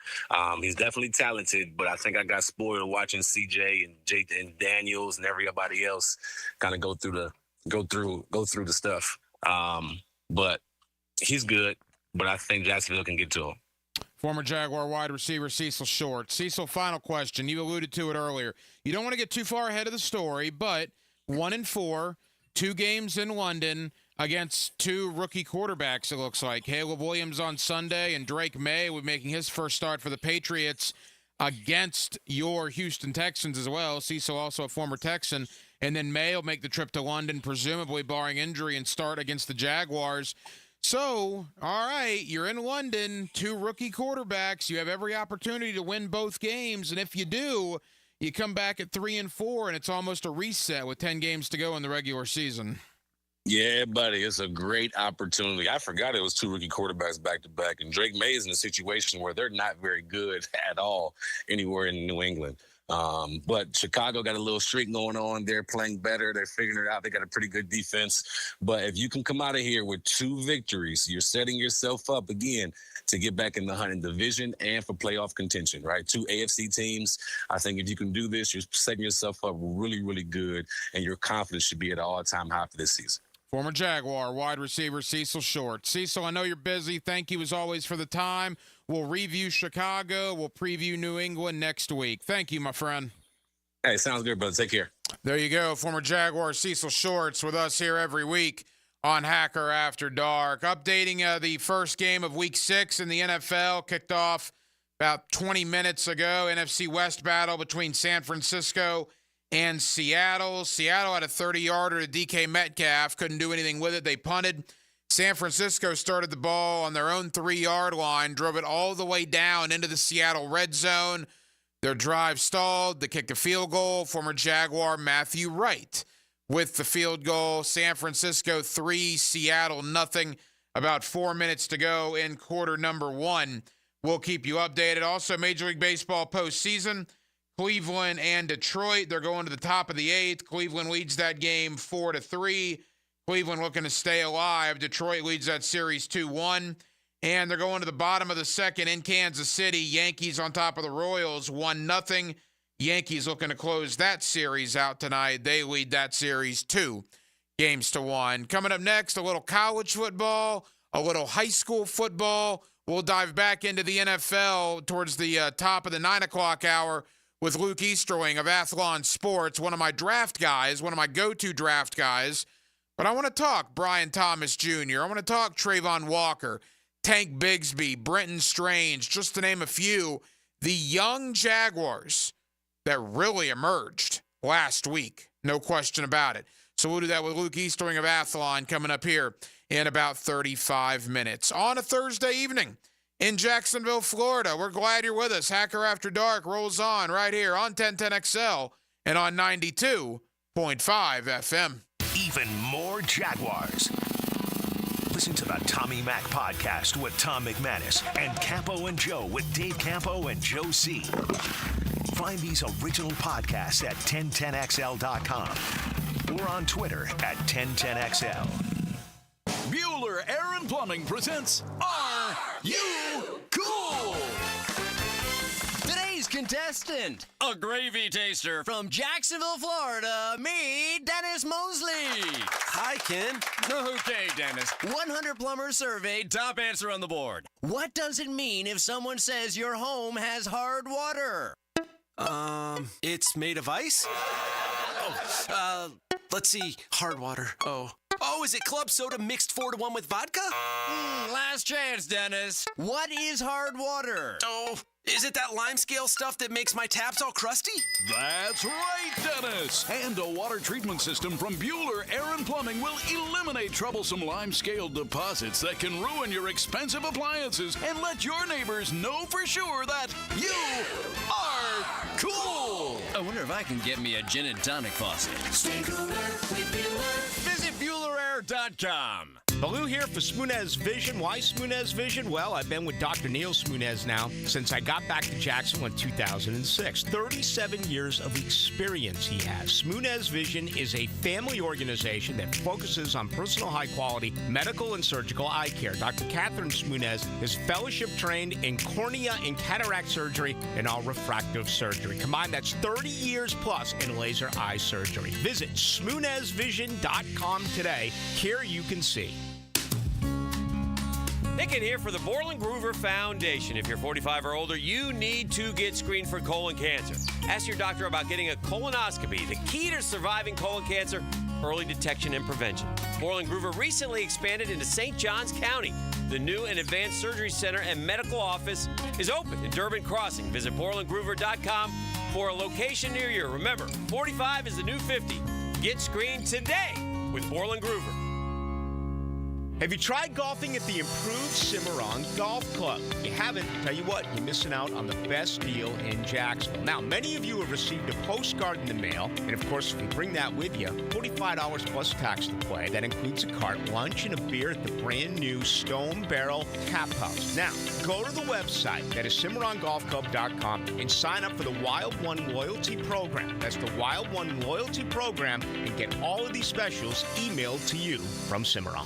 He's definitely talented, but I think I got spoiled watching CJ and Daniels and everybody else kind of go through the stuff. But he's good, but I think Jacksonville can get to him. Former Jaguar wide receiver Cecil Short. Cecil, final question. You alluded to it earlier. You don't want to get too far ahead of the story, but 1-4, 2 games in London against 2 rookie quarterbacks, it looks like. Caleb Williams on Sunday, and Drake May will be making his first start for the Patriots against your Houston Texans as well. Cecil also a former Texan. And then May will make the trip to London, presumably barring injury, and start against the Jaguars. So, all right, you're in London, 2 rookie quarterbacks. You have every opportunity to win both games, and if you do, you come back at 3-4, and it's almost a reset with 10 games to go in the regular season. Yeah, buddy, it's a great opportunity. I forgot it was 2 rookie quarterbacks back-to-back, and Drake May is in a situation where they're not very good at all anywhere in New England. But Chicago got a little streak going on. They're playing better. They're figuring it out. They got a pretty good defense. But if you can come out of here with 2 victories, you're setting yourself up again to get back in the hunting division and for playoff contention, right? 2 AFC teams. I think if you can do this, you're setting yourself up really, really good, and your confidence should be at an all-time high for this season. Former Jaguar wide receiver Cecil Short. Cecil, I know you're busy. Thank you as always for the time. We'll review Chicago. We'll preview New England next week. Thank you, my friend. Hey, sounds good, brother. Take care. There you go. Former Jaguar Cecil Shorts with us here every week on Hacker After Dark. Updating the first game of Week 6 in the NFL. Kicked off about 20 minutes ago. NFC West battle between San Francisco and Seattle. Seattle had a 30-yarder to DK Metcalf. Couldn't do anything with it. They punted. San Francisco started the ball on their own 3-yard line, drove it all the way down into the Seattle red zone. Their drive stalled. They kicked a field goal. Former Jaguar Matthew Wright with the field goal. San Francisco 3, Seattle nothing. About 4 minutes to go in quarter number 1. We'll keep you updated. Also, Major League Baseball postseason. Cleveland and Detroit, they're going to the top of the 8th. Cleveland leads that game 4-3. Cleveland looking to stay alive. Detroit leads that series 2-1. And they're going to the bottom of the 2nd in Kansas City. Yankees on top of the Royals, 1-0. Yankees looking to close that series out tonight. They lead that series 2-1. Coming up next, a little college football, a little high school football. We'll dive back into the NFL towards the top of the 9 o'clock hour with Luke Easterling of Athlon Sports, one of my draft guys, one of my go-to draft guys. But I want to talk Brian Thomas Jr. I want to talk Trayvon Walker, Tank Bigsby, Brenton Strange, just to name a few. The young Jaguars that really emerged last week. No question about it. So we'll do that with Luke Easterling of Athlon coming up here in about 35 minutes. On a Thursday evening in Jacksonville, Florida. We're glad you're with us. Hacker After Dark rolls on right here on 1010XL and on 92.5 FM. Even more Jaguars. Listen to the Tommy Mac podcast with Tom McManus and Campo and Joe with Dave Campo and Joe C. Find these original podcasts at 1010XL.com or on Twitter at 1010XL. Bueller Air and Plumbing presents Are You Cool? Today's contestant, a gravy taster from Jacksonville, Florida, me, Dennis Mosley. Hi, Ken. Okay, Dennis. 100 plumbers surveyed, top answer on the board. What does it mean if someone says your home has hard water? It's made of ice? Let's see. Hard water. Oh, is it club soda mixed 4-1 with vodka? Last chance, Dennis. What is hard water? Oh, is it that lime scale stuff that makes my taps all crusty? That's right, Dennis. And a water treatment system from Bueller Air and Plumbing will eliminate troublesome lime scale deposits that can ruin your expensive appliances and let your neighbors know for sure that you are cool. I wonder if I can get me a gin and tonic faucet. Stay cooler with Bueller. Visit BuellerAir.com. Baloo here for Smunez Vision. Why Smunez Vision? Well, I've been with Dr. Neil Smunez now since I got back to Jacksonville in 2006. 37 years of experience he has. Smunez Vision is a family organization that focuses on personal high-quality medical and surgical eye care. Dr. Catherine Smunez is fellowship trained in cornea and cataract surgery and all refractive surgery. Combined, that's 30 years plus in laser eye surgery. Visit SmunezVision.com today. Here you can see. Nick in here for the Borland Groover Foundation. If you're 45 or older, you need to get screened for colon cancer. Ask your doctor about getting a colonoscopy. The key to surviving colon cancer, early detection and prevention. Borland Groover recently expanded into St. Johns County. The new and advanced surgery center and medical office is open in Durbin Crossing. Visit BorlandGroover.com for a location near you. Remember, 45 is the new 50. Get screened today with Borland Groover. Have you tried golfing at the improved Cimarron Golf Club? If you haven't, tell you what, you're missing out on the best deal in Jacksonville. Now, many of you have received a postcard in the mail, and of course, if you bring that with you, $45 plus tax to play. That includes a cart, lunch, and a beer at the brand new Stone Barrel Tap House. Now, go to the website, that is CimarronGolfClub.com, and sign up for the Wild One Loyalty Program. That's the Wild One Loyalty Program, and get all of these specials emailed to you from Cimarron.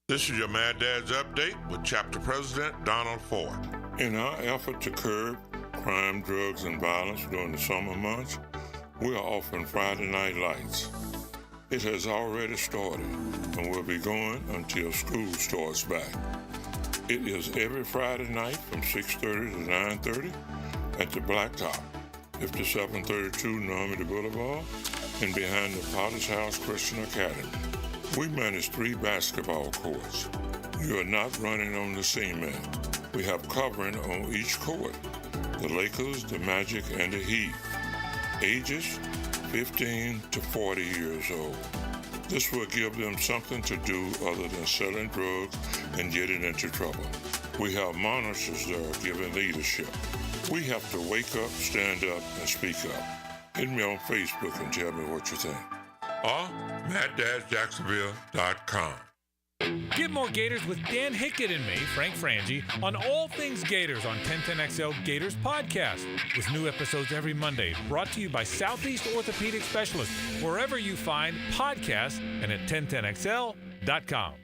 This is your Mad Dad's Update with Chapter President Donald Ford. In our effort to curb crime, drugs, and violence during the summer months, we are offering Friday Night Lights. It has already started and will be going until school starts back. It is every Friday night from 6:30 to 9:30 at the Blacktop, 5732 Normandy Boulevard, and behind the Potter's House Christian Academy. We manage 3 basketball courts. You are not running on the cement. We have covering on each court. The Lakers, the Magic, and the Heat. Ages 15 to 40 years old. This will give them something to do other than selling drugs and getting into trouble. We have monitors there giving leadership. We have to wake up, stand up, and speak up. Hit me on Facebook and tell me what you think. Or MattDadJacksonville.com. Get more Gators with Dan Hickett and me, Frank Frangie, on all things Gators on 1010XL Gators Podcast, with new episodes every Monday, brought to you by Southeast Orthopedic Specialists, wherever you find podcasts and at 1010XL.com.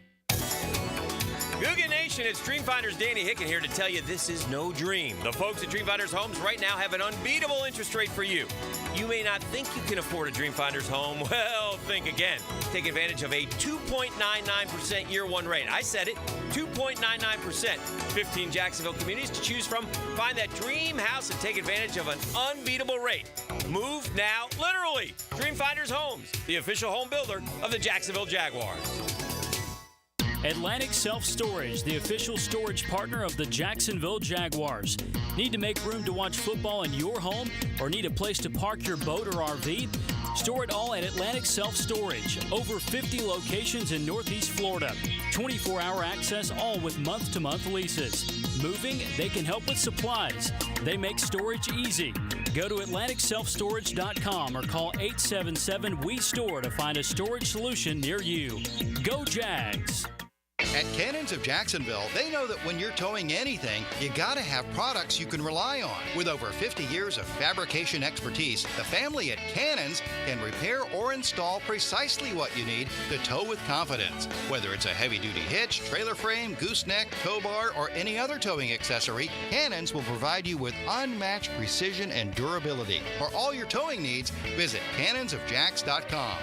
Googan Nation, it's Dreamfinders Danny Hicken here to tell you this is no dream. The folks at Dreamfinders Homes right now have an unbeatable interest rate for you. You may not think you can afford a Dreamfinders home. Well, think again. Take advantage of a 2.99% year one rate. I said it, 2.99%. 15 Jacksonville communities to choose from. Find that dream house and take advantage of an unbeatable rate. Move now, literally. Dreamfinders Homes, the official home builder of the Jacksonville Jaguars. Atlantic Self-Storage, the official storage partner of the Jacksonville Jaguars. Need to make room to watch football in your home or need a place to park your boat or RV? Store it all at Atlantic Self-Storage. Over 50 locations in Northeast Florida. 24-hour access, all with month-to-month leases. Moving, they can help with supplies. They make storage easy. Go to AtlanticSelfStorage.com or call 877-WE-STORE to find a storage solution near you. Go Jags! At Cannons of Jacksonville, they know that when you're towing anything, you gotta have products you can rely on. With over 50 years of fabrication expertise, the family at Cannons can repair or install precisely what you need to tow with confidence. Whether it's a heavy-duty hitch, trailer frame, gooseneck, tow bar, or any other towing accessory, Cannons will provide you with unmatched precision and durability. For all your towing needs, visit cannonsofjacks.com,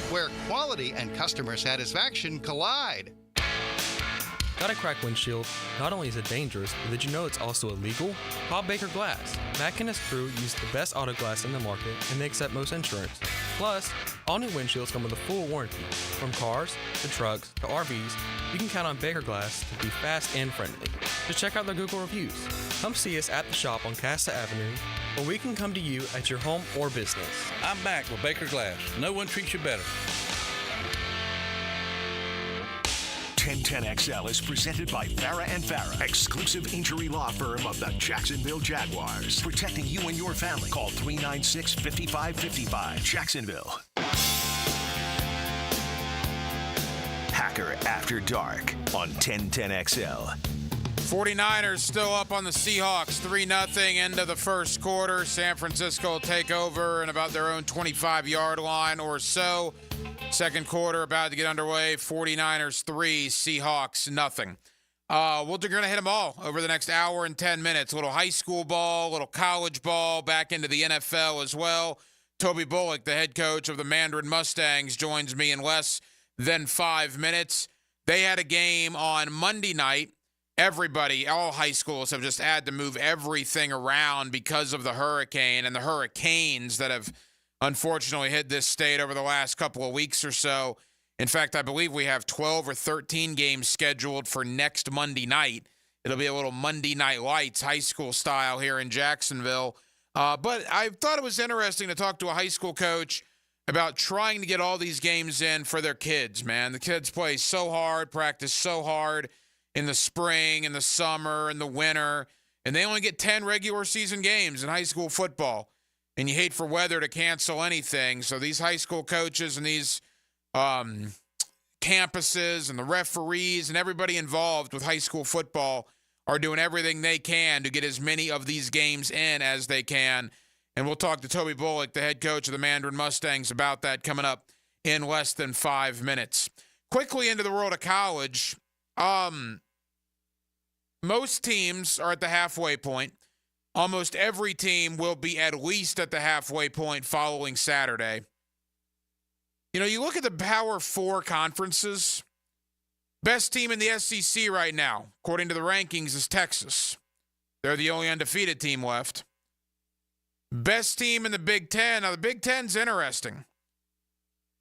where quality and customer satisfaction collide. Got a cracked windshield? Not only is it dangerous, but did you know it's also illegal? Call Baker Glass. Matt and his crew use the best auto glass in the market, and they accept most insurance. Plus, all new windshields come with a full warranty. From cars, to trucks, to RVs, you can count on Baker Glass to be fast and friendly. Just check out their Google reviews. Come see us at the shop on Casta Avenue, or we can come to you at your home or business. I'm back with Baker Glass. No one treats you better. 1010XL is presented by Farah & Farah, exclusive injury law firm of the Jacksonville Jaguars. Protecting you and your family. Call 396-5555. Jacksonville. Hacker After Dark on 1010XL. 49ers still up on the Seahawks, 3-0 end of the first quarter. San Francisco will take over in about their own 25-yard line or so. Second quarter about to get underway. 49ers 3, Seahawks nothing. We're going to hit them all over the next hour and 10 minutes. A little high school ball, a little college ball, back into the NFL as well. Toby Bullock, the head coach of the Mandarin Mustangs, joins me in less than 5 minutes. They had a game on Monday night. Everybody, all high schools have just had to move everything around because of the hurricane and the hurricanes that have unfortunately hit this state over the last couple of weeks or so. In fact, I believe we have 12 or 13 games scheduled for next Monday night. It'll be a little Monday Night Lights, high school style here in Jacksonville. But I thought it was interesting to talk to a high school coach about trying to get all these games in for their kids, man. The kids play so hard, practice so hard in the spring, in the summer, in the winter, and they only get 10 regular season games in high school football. And you hate for weather to cancel anything. So these high school coaches and these campuses and the referees and everybody involved with high school football are doing everything they can to get as many of these games in as they can. And we'll talk to Toby Bullock, the head coach of the Mandarin Mustangs, about that coming up in less than 5 minutes. Quickly into the world of college. Most teams are at the halfway point. Almost every team will be at least at the halfway point following Saturday. You know, you look at the Power 4 conferences. Best team in the SEC right now, according to the rankings, is Texas. They're the only undefeated team left. Best team in the Big Ten. Now, the Big Ten's interesting.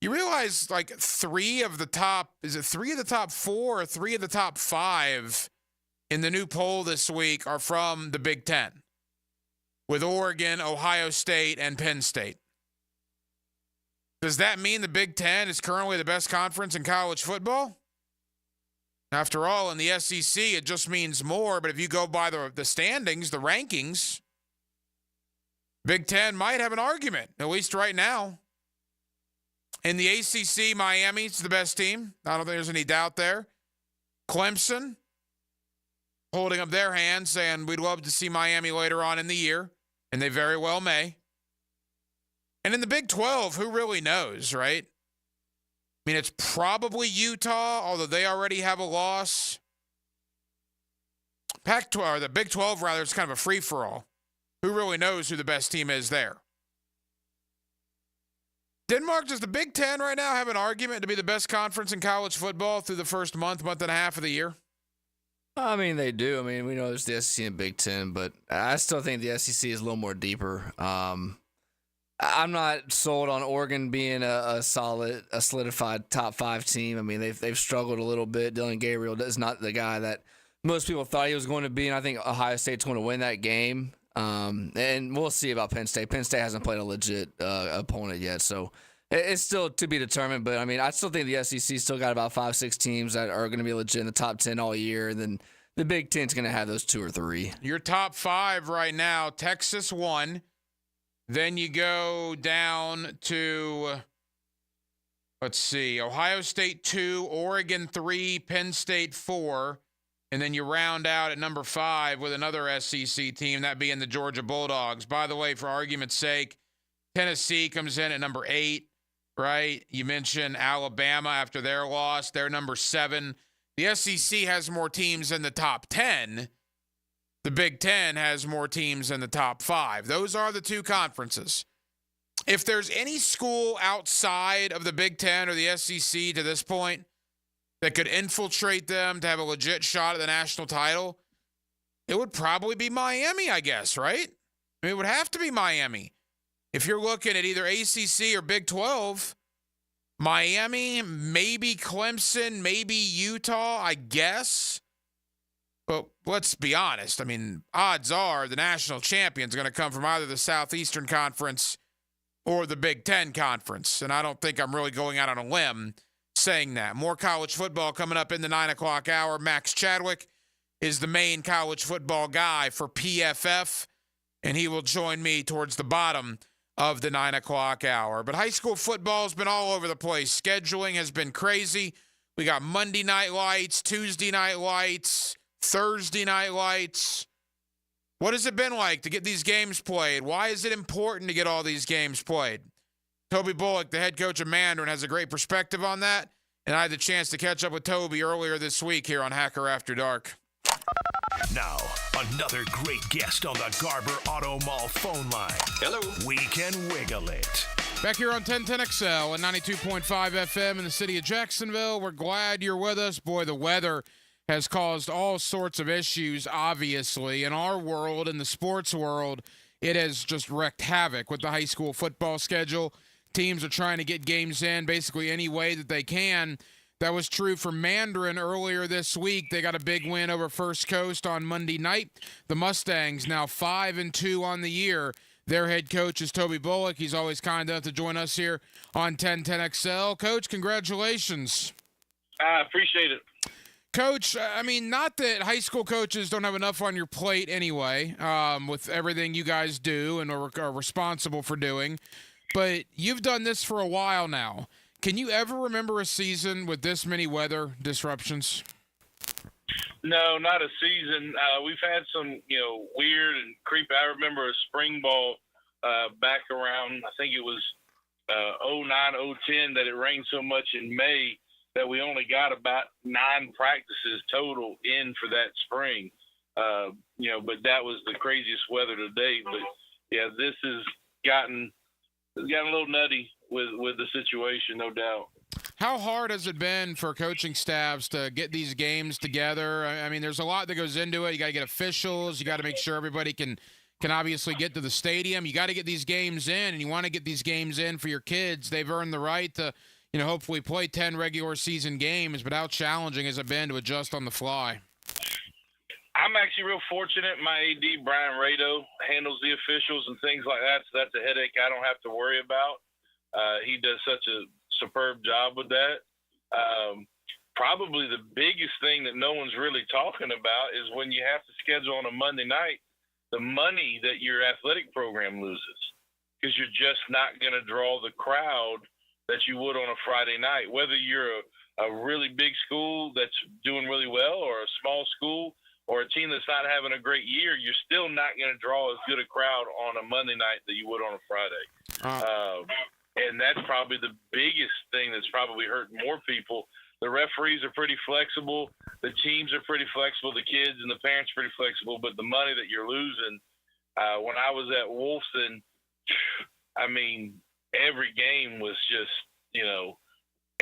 You realize, like, three of the top 4 or 3 of the top 5 in the new poll this week are from the Big Ten, with Oregon, Ohio State, and Penn State. Does that mean the Big Ten is currently the best conference in college football? After all, in the SEC, it just means more, but if you go by the standings, the rankings, Big Ten might have an argument, at least right now. In the ACC, Miami's the best team. I don't think there's any doubt there. Clemson holding up their hand, saying we'd love to see Miami later on in the year, and they very well may. And in the Big 12, who really knows, right? I mean, it's probably Utah, although they already have a loss. Pac-12, or the Big 12, rather, is kind of a free-for-all. Who really knows who the best team is there? Denmark, does the Big Ten right now have an argument to be the best conference in college football through the first month and a half of the year? I mean, they do. I mean, we know there's the SEC and Big Ten, but I still think the SEC is a little more deeper. I'm not sold on Oregon being a solidified top 5 team. I mean, they've struggled a little bit. Dylan Gabriel is not the guy that most people thought he was going to be, and I think Ohio State's going to win that game. And we'll see about Penn State. Penn State hasn't played a legit opponent yet, so it's still to be determined. But, I mean, I still think the SEC still got about 5-6 teams that are going to be legit in the top 10 all year, and then the Big Ten's going to have those 2 or 3. Your top 5 right now, Texas 1. Then you go down to, let's see, Ohio State 2, Oregon 3, Penn State 4, and then you round out at number 5 with another SEC team, that being the Georgia Bulldogs. By the way, for argument's sake, Tennessee comes in at number 8, right? You mentioned Alabama after their loss. They're number 7. The SEC has more teams in the top 10. The Big Ten has more teams in the top 5. Those are the 2 conferences. If there's any school outside of the Big Ten or the SEC to this point that could infiltrate them to have a legit shot at the national title, it would probably be Miami, I guess, right? I mean, it would have to be Miami. If you're looking at either ACC or Big 12, Miami, maybe Clemson, maybe Utah, I guess. But let's be honest. I mean, odds are the national champion's going to come from either the Southeastern Conference or the Big Ten Conference. And I don't think I'm really going out on a limb saying that. More college football coming up in the 9 o'clock hour. Max Chadwick is the main college football guy for PFF, and he will join me towards the bottom of the 9 o'clock hour. But high school football has been all over the place. Scheduling has been crazy. We got Monday night lights, Tuesday night lights, Thursday night lights. What has it been like to get these games played? Why is it important to get all these games played? Toby Bullock, the head coach of Mandarin, has a great perspective on that, and I had the chance to catch up with Toby earlier this week here on Hacker After Dark. Now, another great guest on the Garber Auto Mall phone line. Hello. We can wiggle it. Back here on 1010XL and 92.5 FM in the city of Jacksonville. We're glad you're with us. Boy, the weather has caused all sorts of issues, obviously. In our world, in the sports world, it has just wreaked havoc with the high school football schedule. Teams are trying to get games in basically any way that they can. That was true for Mandarin earlier this week. They got a big win over First Coast on Monday night. The Mustangs now 5-2 on the year. Their head coach is Toby Bullock. He's always kind enough to join us here on 1010XL. Coach, congratulations. I appreciate it. Coach, I mean, not that high school coaches don't have enough on your plate anyway, with everything you guys do and are responsible for doing, but you've done this for a while now. Can you ever remember a season with this many weather disruptions? No, not a season. We've had some, weird and creepy. I remember a spring ball back around, I think it was 09, 010, that it rained so much in May that we only got about 9 practices total in for that spring. But that was the craziest weather to date. But yeah, this has gotten a little nutty with the situation, no doubt. How hard has it been for coaching staffs to get these games together? I mean, there's a lot that goes into it. You got to get officials. You got to make sure everybody can can obviously get to the stadium. You got to get these games in, and you want to get these games in for your kids. They've earned the right to, hopefully play 10 regular season games, but how challenging has it been to adjust on the fly? I'm actually real fortunate. My AD, Brian Rado, handles the officials and things like that, so that's a headache I don't have to worry about. He does such a superb job with that. Probably the biggest thing that no one's really talking about is when you have to schedule on a Monday night, the money that your athletic program loses, because you're just not going to draw the crowd that you would on a Friday night. Whether you're a really big school that's doing really well or a small school or a team that's not having a great year, you're still not going to draw as good a crowd on a Monday night that you would on a Friday. And that's probably the biggest thing that's probably hurting more people. The referees are pretty flexible. The teams are pretty flexible. The kids and the parents are pretty flexible. But the money that you're losing, when I was at Wolfson, I mean, every game was just,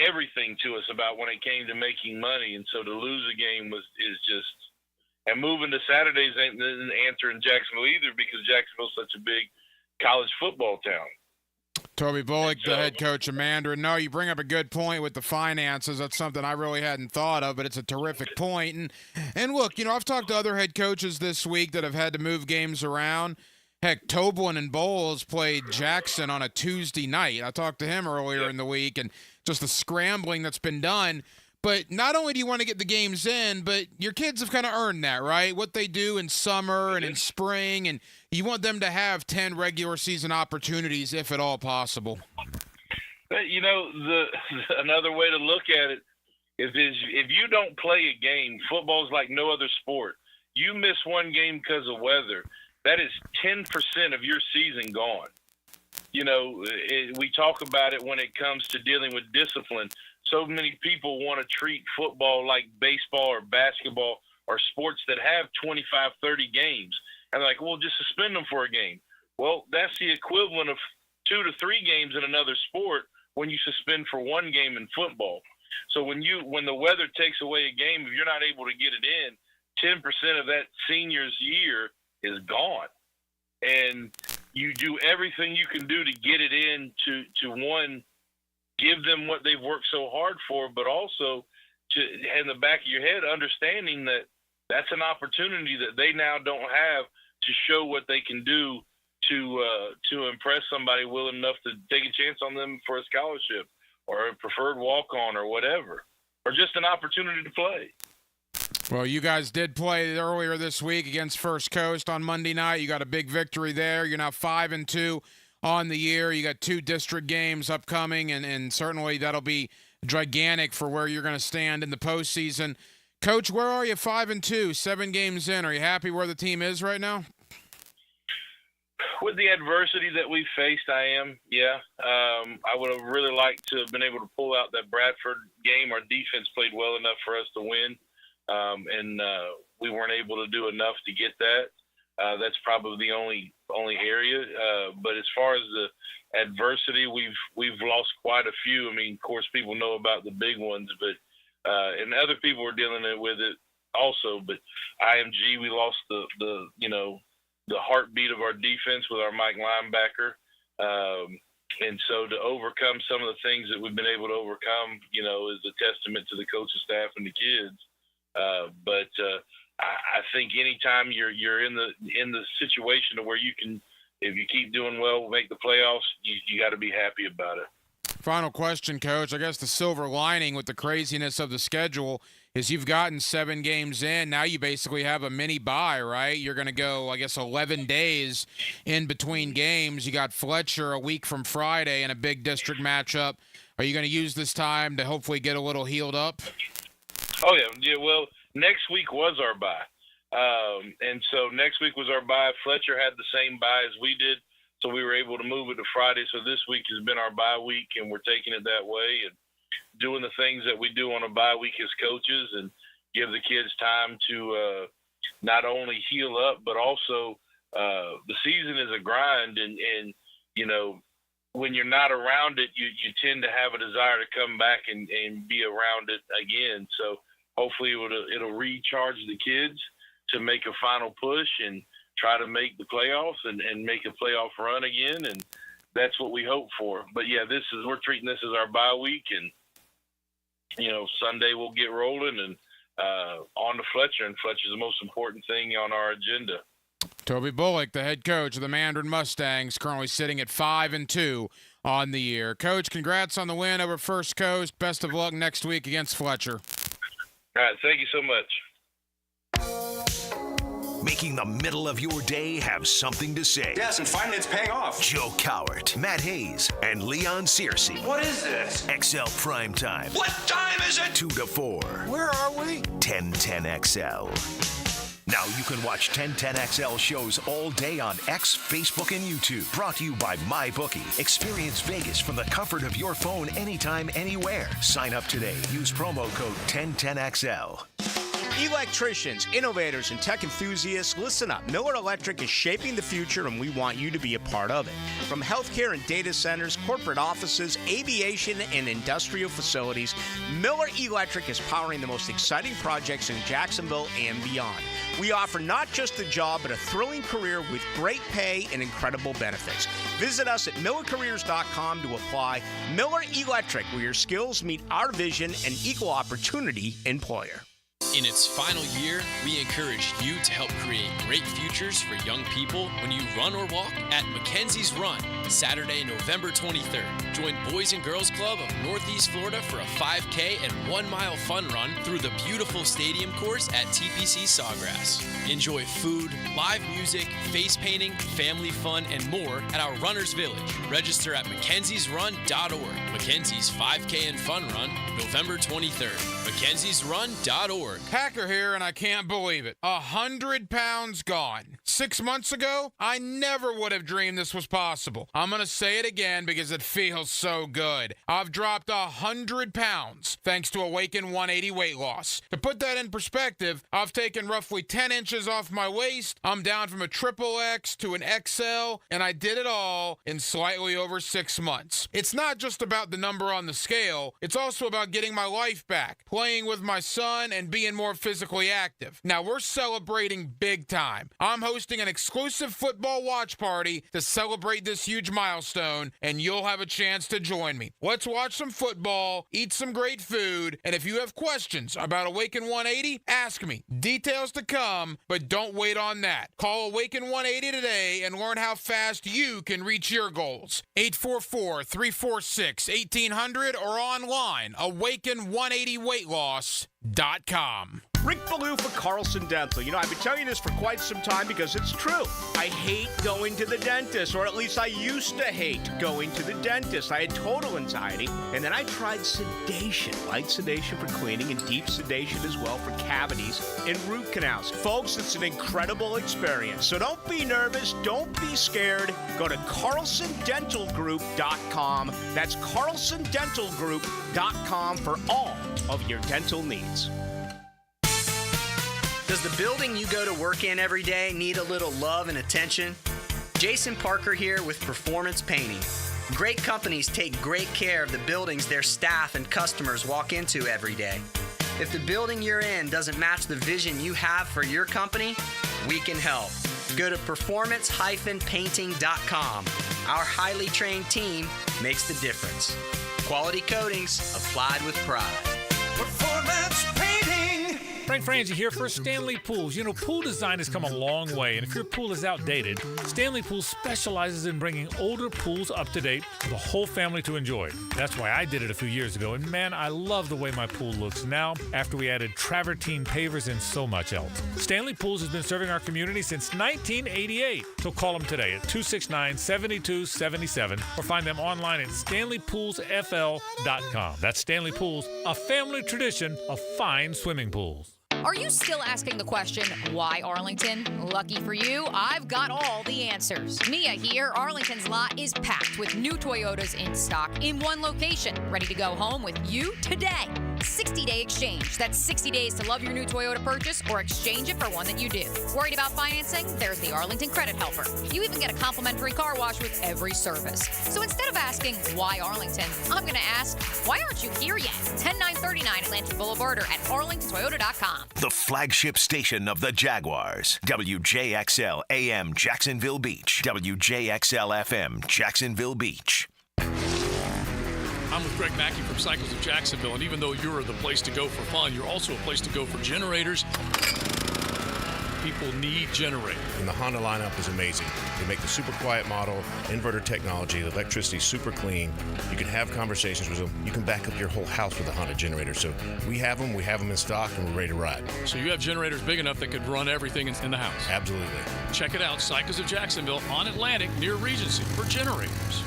everything to us about when it came to making money. And so to lose a game is just – and moving to Saturdays ain't an answer in Jacksonville either, because Jacksonville's such a big college football town. Toby Bullock, the head coach of Mandarin. No, you bring up a good point with the finances. That's something I really hadn't thought of, but it's a terrific point. And look, I've talked to other head coaches this week that have had to move games around. Heck, Toblin and Bowles played Jackson on a Tuesday night. I talked to him earlier in the week, and just the scrambling that's been done. But not only do you want to get the games in, but your kids have kind of earned that, right? What they do in summer and in spring, and you want them to have 10 regular season opportunities, if at all possible. But, another way to look at it is if you don't play a game, football's like no other sport. You miss one game because of weather, that is 10% of your season gone. We talk about it when it comes to dealing with discipline. So many people want to treat football like baseball or basketball or sports that have 25, 30 games. And like, well, just suspend them for a game. Well, that's the equivalent of 2 to 3 games in another sport when you suspend for one game in football. So when the weather takes away a game, if you're not able to get it in, 10% of that senior's year is gone. And you do everything you can do to get it in to one, give them what they've worked so hard for, but also to, in the back of your head, understanding that that's an opportunity that they now don't have to show what they can do to impress somebody willing enough to take a chance on them for a scholarship or a preferred walk-on or whatever, or just an opportunity to play. Well, you guys did play earlier this week against First Coast on Monday night. You got a big victory there. You're now 5-2 on the year. You got 2 district games upcoming, and certainly that'll be gigantic for where you're going to stand in the postseason. Coach, where are you 5-2, 7 games in? Are you happy where the team is right now? With the adversity that we faced, I am, yeah. I would have really liked to have been able to pull out that Bradford game. Our defense played well enough for us to win, and we weren't able to do enough to get that. That's probably the only area. But as far as the adversity, we've lost quite a few. I mean, of course, people know about the big ones, but and other people are dealing with it also. But IMG, we lost the heartbeat of our defense with our Mike linebacker. And so to overcome some of the things that we've been able to overcome, is a testament to the coaching staff and the kids. But I think anytime you're in the situation to where you can, if you keep doing well, make the playoffs, you got to be happy about it. Final question, Coach. I guess the silver lining with the craziness of the schedule is you've gotten 7 games in. Now you basically have a mini bye, right? You're going to go, I guess, 11 days in between games. You got Fletcher a week from Friday and a big district matchup. Are you going to use this time to hopefully get a little healed up? Oh, yeah. Well, next week was our bye. And so next week was our bye. Fletcher had the same bye as we did, so we were able to move it to Friday. So this week has been our bye week, and we're taking it that way and doing the things that we do on a bye week as coaches and give the kids time to not only heal up, but also the season is a grind. And when you're not around it, you tend to have a desire to come back and be around it again. So hopefully it'll recharge the kids to make a final push. And try to make the playoffs and make a playoff run again, and that's what we hope for. But yeah, we're treating this as our bye week, and Sunday we'll get rolling and on to Fletcher, and Fletcher's the most important thing on our agenda. Toby Bullock, the head coach of the Mandarin Mustangs, currently sitting at 5-2 on the year. Coach, congrats on the win over First Coast. Best of luck next week against Fletcher. All right, thank you so much. Making the middle of your day have something to say. Yes, and finally it's paying off. Joe Cowart, Matt Hayes, and Leon Searcy. What is this? XL Prime Time. What time is it? 2 to 4. Where are we? 1010XL. Now you can watch 1010XL shows all day on X, Facebook, and YouTube. Brought to you by MyBookie. Experience Vegas from the comfort of your phone anytime, anywhere. Sign up today. Use promo code 1010XL. Electricians, innovators, and tech enthusiasts, listen up. Miller Electric is shaping the future, and we want you to be a part of it. From healthcare and data centers, corporate offices, aviation, and industrial facilities, Miller Electric is powering the most exciting projects in Jacksonville and beyond. We offer not just a job, but a thrilling career with great pay and incredible benefits. Visit us at millercareers.com to apply. Miller Electric, where your skills meet our vision, an equal opportunity employer. In its final year, we encourage you to help create great futures for young people when you run or walk at Mackenzie's Run, Saturday, November 23rd. Join Boys and Girls Club of Northeast Florida for a 5K and 1 mile fun run through the beautiful stadium course at TPC Sawgrass. Enjoy food, live music, face painting, family fun, and more at our Runners Village. Register at mackenziesrun.org. Mackenzie's 5K and Fun Run, November 23rd. mackenziesrun.org. Hacker here, and I can't believe it. 100 pounds gone. 6 months ago, I never would have dreamed this was possible. I'm going to say it again because it feels so good. I've dropped 100 pounds thanks to Awaken 180 weight loss. To put that in perspective, I've taken roughly 10 inches off my waist. I'm down from a XXX to an XL, and I did it all in slightly over 6 months. It's not just about the number on the scale. It's also about getting my life back, playing with my son, and being more physically active. Now, we're celebrating big time. I'm hosting an exclusive football watch party to celebrate this huge milestone, and you'll have a chance to join me. Let's watch some football, eat some great food, and if you have questions about Awaken 180, ask me. Details to come, but don't wait on that. Call Awaken 180 today and learn how fast you can reach your goals. 844-346-1800 or online, awaken180weightloss.com. Rick Ballou for Carlson Dental. I've been telling you this for quite some time because it's true. I hate going to the dentist, or at least I used to hate going to the dentist. I had total anxiety, and then I tried sedation. Light sedation for cleaning and deep sedation as well for cavities and root canals. Folks, it's an incredible experience. So don't be nervous. Don't be scared. Go to carlsondentalgroup.com. That's carlsondentalgroup.com for all of your dental needs. Does the building you go to work in every day need a little love and attention? Jason Parker here with Performance Painting. Great companies take great care of the buildings their staff and customers walk into every day. If the building you're in doesn't match the vision you have for your company, we can help. Go to performance-painting.com. Our highly trained team makes the difference. Quality coatings applied with pride. Performance Painting. Frank Frangie here for Stanley Pools. Pool design has come a long way, and if your pool is outdated, Stanley Pools specializes in bringing older pools up to date for the whole family to enjoy. That's why I did it a few years ago, and man, I love the way my pool looks now after we added travertine pavers and so much else. Stanley Pools has been serving our community since 1988, so call them today at 269-7277 or find them online at stanleypoolsfl.com. That's Stanley Pools, a family tradition of fine swimming pools. Are you still asking the question, why Arlington? Lucky for you, I've got all the answers. Mia here. Arlington's lot is packed with new Toyotas in stock in one location, ready to go home with you today. 60-day exchange. That's 60 days to love your new Toyota purchase or exchange it for one that you do. Worried about financing? There's the Arlington Credit Helper. You even get a complimentary car wash with every service. So instead of asking, why Arlington, I'm going to ask, why aren't you here yet? 10939 Atlantic Boulevard or at arlingtontoyota.com. The flagship station of the Jaguars. WJXL AM Jacksonville Beach. WJXL FM Jacksonville Beach. I'm with Greg Mackey from Cycles of Jacksonville, and even though you're the place to go for fun, you're also a place to go for generators. People need generators. And the Honda lineup is amazing. They make the super quiet model, inverter technology, the electricity super clean. You can have conversations with them. You can back up your whole house with a Honda generator. So we have them in stock, and we're ready to ride. So you have generators big enough that could run everything in the house? Absolutely. Check it out, Cycles of Jacksonville on Atlantic near Regency for generators.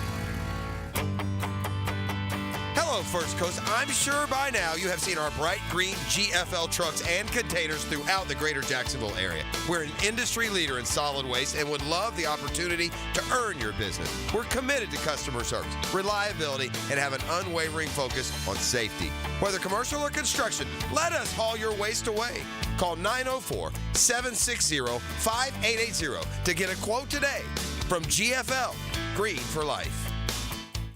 Hello, First Coast. I'm sure by now you have seen our bright green GFL trucks and containers throughout the greater Jacksonville area. We're an industry leader in solid waste and would love the opportunity to earn your business. We're committed to customer service, reliability, and have an unwavering focus on safety. Whether commercial or construction, let us haul your waste away. Call 904-760-5880 to get a quote today from GFL, Green for Life.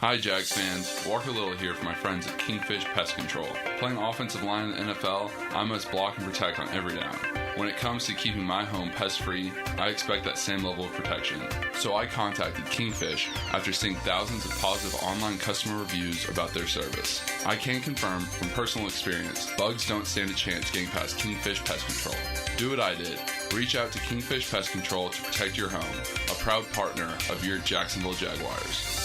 Hi Jags fans, Walker Little here for my friends at Kingfish Pest Control. Playing offensive line in the NFL, I must block and protect on every down. When it comes to keeping my home pest-free, I expect that same level of protection. So I contacted Kingfish after seeing thousands of positive online customer reviews about their service. I can confirm from personal experience, bugs don't stand a chance getting past Kingfish Pest Control. Do what I did. Reach out to Kingfish Pest Control to protect your home, a proud partner of your Jacksonville Jaguars.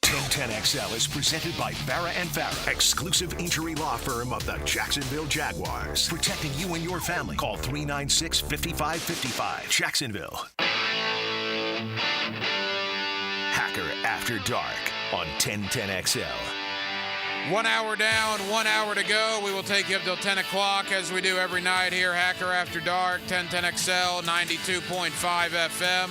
1010XL is presented by Farah & Farah, exclusive injury law firm of the Jacksonville Jaguars. Protecting you and your family. Call 396-5555. Jacksonville. Hacker After Dark on 1010XL. 1 hour down, 1 hour to go. We will take you up till 10 o'clock as we do every night here. Hacker After Dark, 1010XL, 92.5 FM.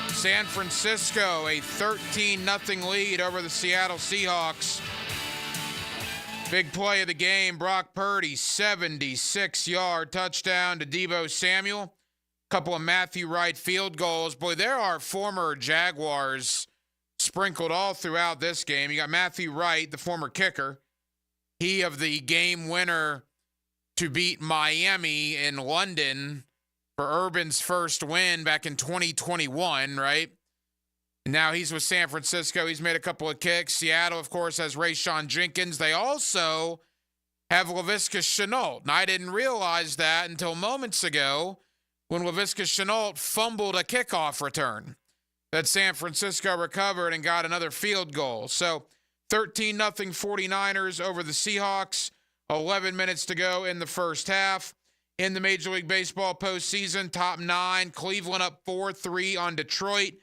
San Francisco, a 13-0 lead over the Seattle Seahawks. Big play of the game, Brock Purdy, 76-yard touchdown to Deebo Samuel. Couple of Matthew Wright field goals. Boy, there are former Jaguars sprinkled all throughout this game. You got Matthew Wright, the former kicker. He of the game winner to beat Miami in London for Urban's first win back in 2021, right? Now he's with San Francisco. He's made a couple of kicks. Seattle, of course, has Rayshon Jenkins. They also have Laviska Shenault. And I didn't realize that until moments ago when Laviska Shenault fumbled a kickoff return that San Francisco recovered and got another field goal. So 13-0 49ers over the Seahawks. 11 minutes to go in the first half. In the Major League Baseball postseason, top 9, Cleveland up 4-3 on Detroit,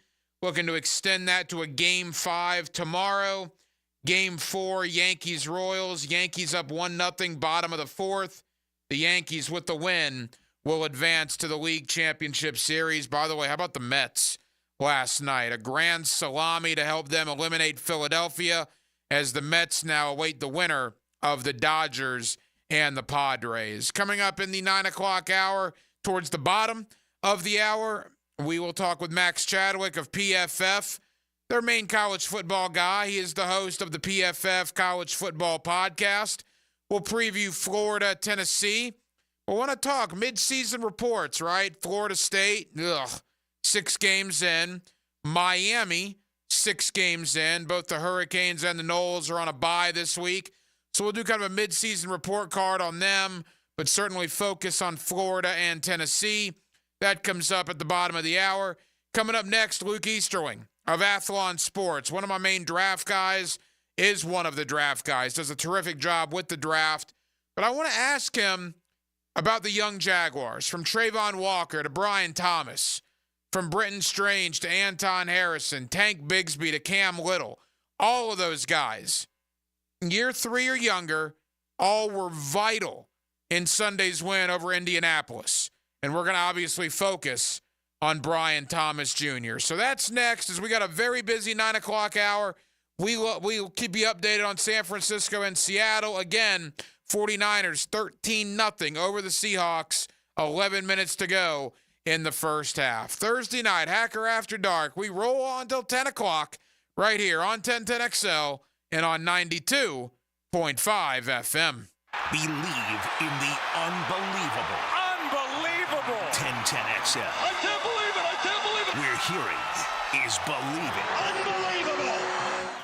looking to extend that to a Game 5 tomorrow. Game 4, Yankees-Royals. Yankees up 1-0, bottom of the fourth. The Yankees, with the win, will advance to the League Championship Series. By the way, how about the Mets last night? A grand salami to help them eliminate Philadelphia as the Mets now await the winner of the Dodgers and the Padres. Coming up in the 9 o'clock hour, towards the bottom of the hour, we will talk with Max Chadwick of PFF, their main college football guy. He is the host of the PFF College Football Podcast. We'll preview Florida, Tennessee. We want to talk midseason reports, right? Florida State, 6 games in. Miami, 6 games in. Both the Hurricanes and the Noles are on a bye this week. So we'll do kind of a midseason report card on them, but certainly focus on Florida and Tennessee. That comes up at the bottom of the hour. Coming up next, Luke Easterling of Athlon Sports. One of my main draft guys is one of the draft guys. Does a terrific job with the draft. But I want to ask him about the young Jaguars, from Trayvon Walker to Brian Thomas, from Britton Strange to Anton Harrison, Tank Bigsby to Cam Little. All of those guys, year 3 or younger, all were vital in Sunday's win over Indianapolis. And we're going to obviously focus on Brian Thomas Jr. So that's next, as we got a very busy 9 o'clock hour. We'll keep you updated on San Francisco and Seattle. Again, 49ers 13-0 over the Seahawks. 11 minutes to go in the first half. Thursday night, Hacker After Dark. We roll on till 10 o'clock right here on 1010XL and on 92.5 FM. Believe in the unbelievable. Unbelievable. 1010XL. I can't believe it. I can't believe it. We're hearing is believing. Unbelievable.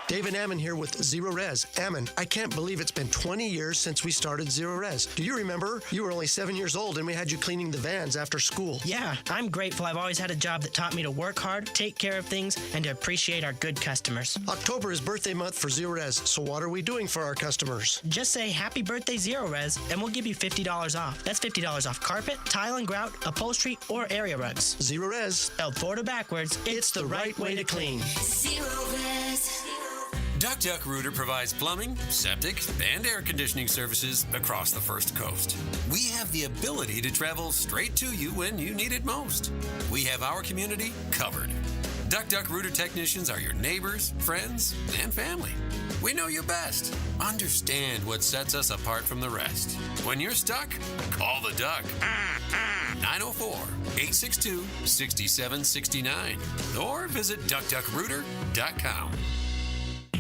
David Ammon here with Zero Res. Ammon, I can't believe it's been 20 years since we started Zero Res. Do you remember? You were only 7 years old and we had you cleaning the vans after school. Yeah, I'm grateful I've always had a job that taught me to work hard, take care of things, and to appreciate our good customers. October is birthday month for Zero Res, so what are we doing for our customers? Just say happy birthday Zero Res and we'll give you $50 off. That's $50 off carpet, tile and grout, upholstery, or area rugs. Zero Res. Spelled forward or backwards, it's the right way to clean. Zero Res. Duck Duck Rooter provides plumbing, septic, and air conditioning services across the First Coast. We have the ability to travel straight to you when you need it most. We have our community covered. Duck Duck Rooter technicians are your neighbors, friends, and family. We know you best. Understand what sets us apart from the rest. When you're stuck, call the Duck. 904-862-6769 or visit duckduckrooter.com.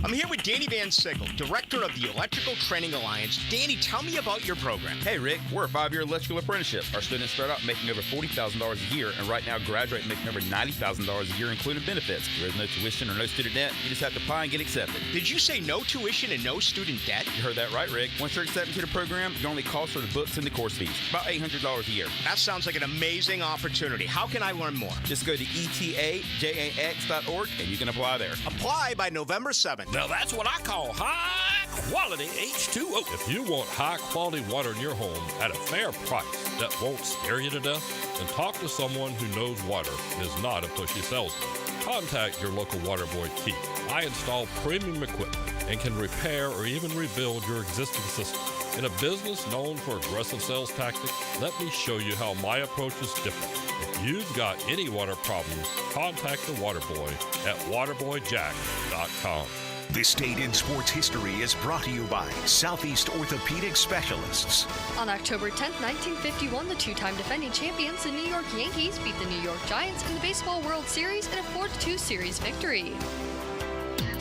I'm here with Danny Van Sickle, Director of the Electrical Training Alliance. Danny, tell me about your program. Hey, Rick, we're a 5-year electrical apprenticeship. Our students start out making over $40,000 a year, and right now graduate making over $90,000 a year, including benefits. There is no tuition or no student debt. You just have to apply and get accepted. Did you say no tuition and no student debt? You heard that right, Rick. Once you're accepted to the program, your only cost for the books and the course fees. About $800 a year. That sounds like an amazing opportunity. How can I learn more? Just go to etajax.org, and you can apply there. Apply by November 7th. Now that's what I call high-quality H2O. If you want high-quality water in your home at a fair price that won't scare you to death, then talk to someone who knows water and is not a pushy salesman. Contact your local water boy, Keith. I install premium equipment and can repair or even rebuild your existing system. In a business known for aggressive sales tactics, let me show you how my approach is different. If you've got any water problems, contact the water boy at waterboyjack.com. This Date in Sports History is brought to you by Southeast Orthopedic Specialists. On October 10th, 1951, the two-time defending champions, the New York Yankees, beat the New York Giants in the Baseball World Series in a 4-2 series victory.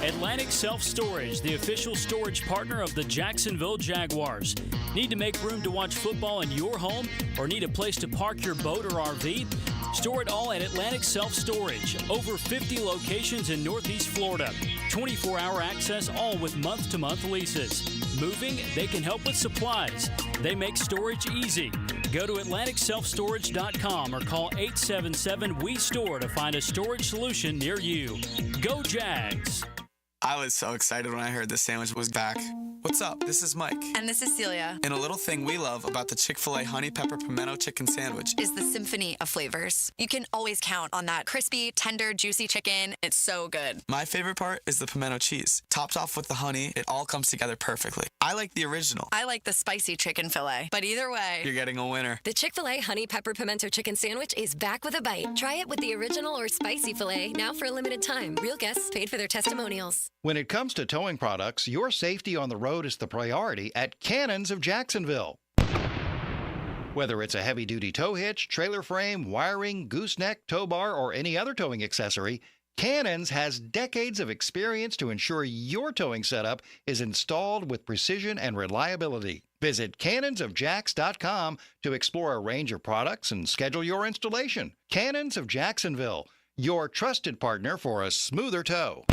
Atlantic Self-Storage, the official storage partner of the Jacksonville Jaguars. Need to make room to watch football in your home or need a place to park your boat or RV? Store it all at Atlantic Self-Storage. Over 50 locations in Northeast Florida. 24-hour access, all with month-to-month leases. Moving? They can help with supplies. They make storage easy. Go to AtlanticSelfStorage.com or call 877-WE-STORE to find a storage solution near you. Go Jags! I was so excited when I heard the sandwich was back. What's up? This is Mike. And this is Celia. And a little thing we love about the Chick-fil-A Honey Pepper Pimento Chicken Sandwich is the symphony of flavors. You can always count on that crispy, tender, juicy chicken. It's so good. My favorite part is the pimento cheese. Topped off with the honey, it all comes together perfectly. I like the original. I like the spicy chicken fillet. But either way, you're getting a winner. The Chick-fil-A Honey Pepper Pimento Chicken Sandwich is back with a bite. Try it with the original or spicy filet now for a limited time. Real guests paid for their testimonials. When it comes to towing products, your safety on the road is the priority at Cannons of Jacksonville. Whether it's a heavy-duty tow hitch, trailer frame, wiring, gooseneck, tow bar, or any other towing accessory, Cannons has decades of experience to ensure your towing setup is installed with precision and reliability. Visit cannonsofjacks.com to explore a range of products and schedule your installation. Cannons of Jacksonville, your trusted partner for a smoother tow.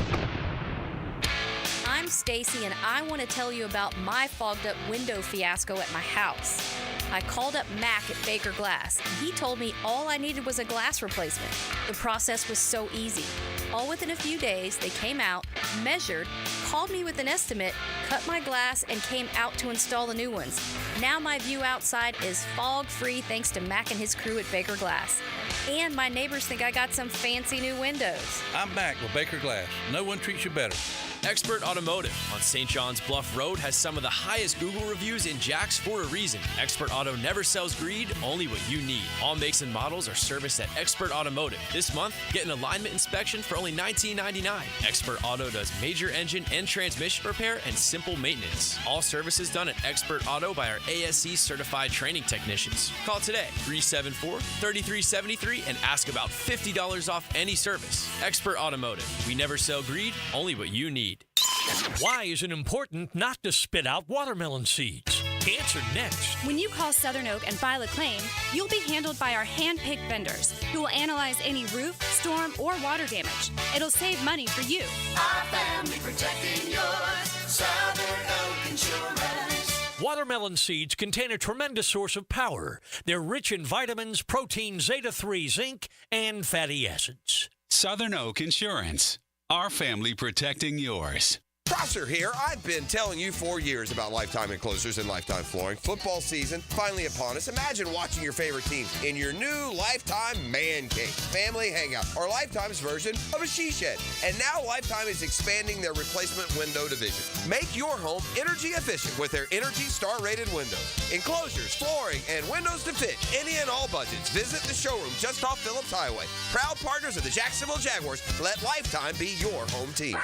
I'm Stacy, and I want to tell you about my fogged up window fiasco at my house. I called up Mac at Baker Glass, and he told me all I needed was a glass replacement. The process was so easy. All within a few days, they came out, measured, called me with an estimate, cut my glass, and came out to install the new ones. Now my view outside is fog-free thanks to Mac and his crew at Baker Glass. And my neighbors think I got some fancy new windows. I'm back with Baker Glass. No one treats you better. Expert Automotive on St. John's Bluff Road has some of the highest Google reviews in Jax for a reason. Expert Auto never sells greed, only what you need. All makes and models are serviced at Expert Automotive. This month, get an alignment inspection for only $19.99. Expert Auto does major engine and transmission repair and simple maintenance. All services done at Expert Auto by our ASC certified training technicians. Call today, 374-3373, and ask about $50 off any service. Expert Automotive. We never sell greed, only what you need. Why is it important not to spit out watermelon seeds? Answer next. When you call Southern Oak and file a claim, you'll be handled by our hand-picked vendors who will analyze any roof, storm, or water damage. It'll save money for you. Our family protecting yours. Southern Oak Insurance. Watermelon seeds contain a tremendous source of power. They're rich in vitamins, protein, zeta-3, zinc, and fatty acids. Southern Oak Insurance. Our family protecting yours. Prosser here. I've been telling you for years about Lifetime Enclosures and Lifetime Flooring. Football season finally upon us. Imagine watching your favorite team in your new Lifetime Man Cave, family hangout, or Lifetime's version of a she shed. And now Lifetime is expanding their replacement window division. Make your home energy efficient with their Energy Star rated windows, enclosures, flooring, and windows to fit any and all budgets. Visit the showroom just off Phillips Highway. Proud partners of the Jacksonville Jaguars. Let Lifetime be your home team.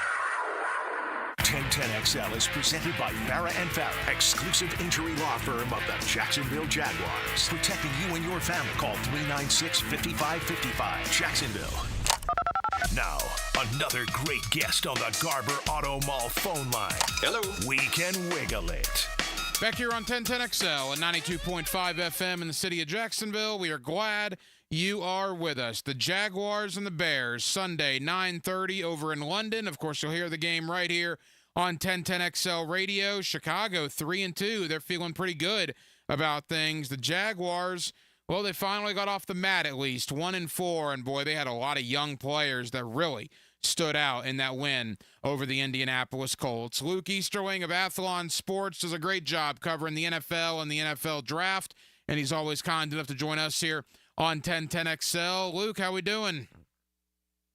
1010XL is presented by Farah & Farah, exclusive injury law firm of the Jacksonville Jaguars. Protecting you and your family. Call 396-5555. Jacksonville. Now, another great guest on the Garber Auto Mall phone line. Hello. We can wiggle it. Back here on 1010XL at 92.5 FM in the city of Jacksonville. We are glad you are with us. The Jaguars and the Bears, Sunday, 9:30 over in London. Of course, you'll hear the game right here on 1010XL Radio. Chicago 3-2. They're feeling pretty good about things. The Jaguars, well, they finally got off the mat at least, 1-4, and boy, they had a lot of young players that really stood out in that win over the Indianapolis Colts. Luke Easterling of Athlon Sports does a great job covering the NFL and the NFL draft, and he's always kind enough to join us here on 1010XL. Luke, how we doing?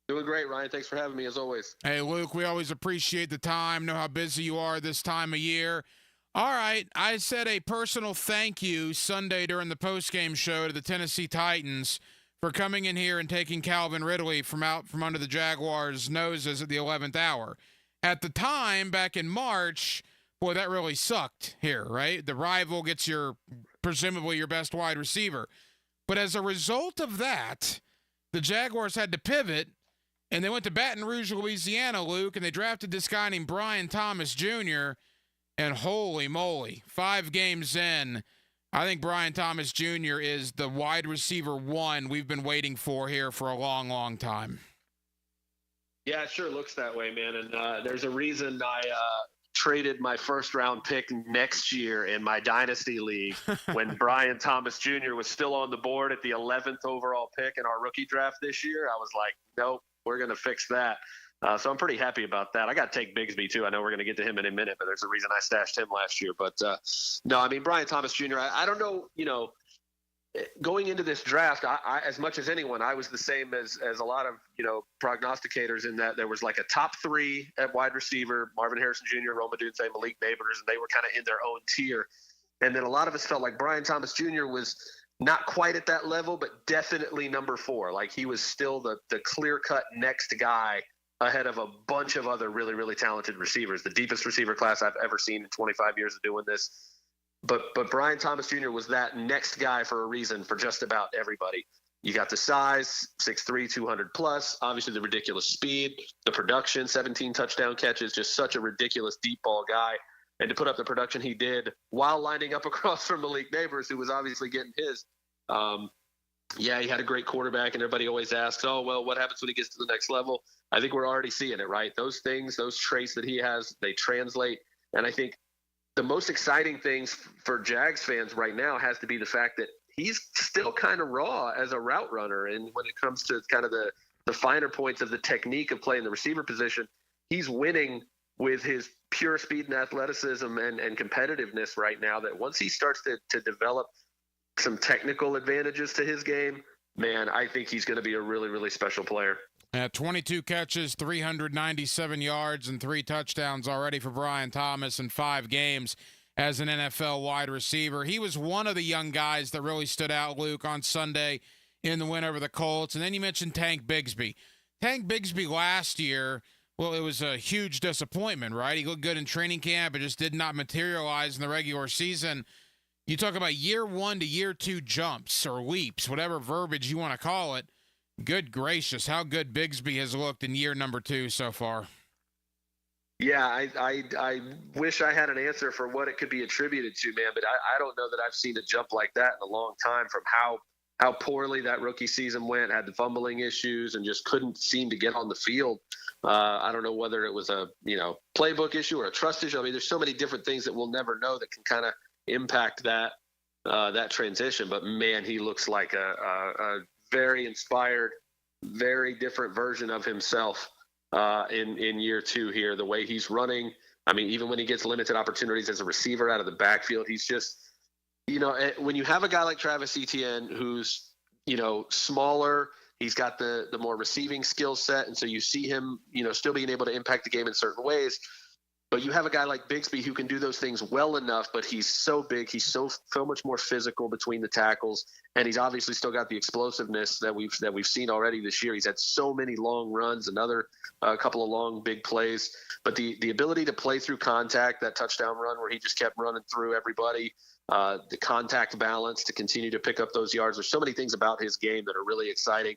Doing great, Ryan. Thanks for having me, as always. Hey, Luke, we always appreciate the time, know how busy you are this time of year. All right, I said a personal thank you Sunday during the postgame show to the Tennessee Titans for coming in here and taking Calvin Ridley from out from under the Jaguars' noses at the 11th hour. At the time, back in March, boy, that really sucked here, right? The rival gets presumably your best wide receiver. But as a result of that, the Jaguars had to pivot, and they went to Baton Rouge, Louisiana, Luke, and they drafted this guy named Brian Thomas Jr., and holy moly, 5 games in, I think Brian Thomas Jr. is the wide receiver one we've been waiting for here for a long, long time. Yeah, it sure looks that way, man. And there's a reason I traded my first-round pick next year in my Dynasty League when Brian Thomas Jr. was still on the board at the 11th overall pick in our rookie draft this year. I was like, nope, we're going to fix that. So I'm pretty happy about that. I got to take Bigsby, too. I know we're going to get to him in a minute, but there's a reason I stashed him last year. But, no, I mean, Brian Thomas Jr., I don't know, going into this draft, I as much as anyone, I was the same as a lot of, prognosticators in that there was like a top 3 at wide receiver, Marvin Harrison Jr., Rome Odunze, Malik Neighbors, and they were kind of in their own tier. And then a lot of us felt like Brian Thomas Jr. was not quite at that level, but definitely number 4. Like he was still the clear-cut next guy ahead of a bunch of other really, really talented receivers, the deepest receiver class I've ever seen in 25 years of doing this. But Brian Thomas Jr. was that next guy for a reason for just about everybody. You got the size, 6'3", 200 plus, obviously the ridiculous speed, the production, 17 touchdown catches, just such a ridiculous deep ball guy. And to put up the production he did while lining up across from Malik Neighbors, who was obviously getting his. Yeah, he had a great quarterback, and everybody always asks, oh, well, what happens when he gets to the next level? I think we're already seeing it, right? Those things, those traits that he has, they translate. And I think the most exciting things for Jags fans right now has to be the fact that he's still kind of raw as a route runner. And when it comes to kind of the finer points of the technique of playing the receiver position, he's winning with his pure speed and athleticism and competitiveness right now, that once he starts to develop some technical advantages to his game, man, I think he's going to be a really, really special player. 22 catches, 397 yards, and 3 touchdowns already for Brian Thomas in 5 games as an NFL wide receiver. He was one of the young guys that really stood out, Luke, on Sunday in the win over the Colts. And then you mentioned Tank Bigsby. Tank Bigsby last year, well, it was a huge disappointment, right? He looked good in training camp. It just did not materialize in the regular season. You talk about year 1 to year 2 jumps or leaps, whatever verbiage you want to call it. Good gracious, how good Bigsby has looked in year number 2 so far. Yeah, I wish I had an answer for what it could be attributed to, man, but I don't know that I've seen a jump like that in a long time from how poorly that rookie season went, had the fumbling issues, and just couldn't seem to get on the field. I don't know whether it was a playbook issue or a trust issue. I mean, there's so many different things that we'll never know that can kind of impact that transition. But, man, he looks like a very inspired, very different version of himself in year 2 here. The way he's running, I mean, even when he gets limited opportunities as a receiver out of the backfield, he's just, when you have a guy like Travis Etienne who's, smaller, he's got the more receiving skill set, and so you see him, still being able to impact the game in certain ways. But you have a guy like Bigsby who can do those things well enough, but he's so big, he's so much more physical between the tackles, and he's obviously still got the explosiveness that we've seen already this year. He's had so many long runs, another couple of long big plays, but the ability to play through contact, that touchdown run where he just kept running through everybody, the contact balance to continue to pick up those yards. There's so many things about his game that are really exciting,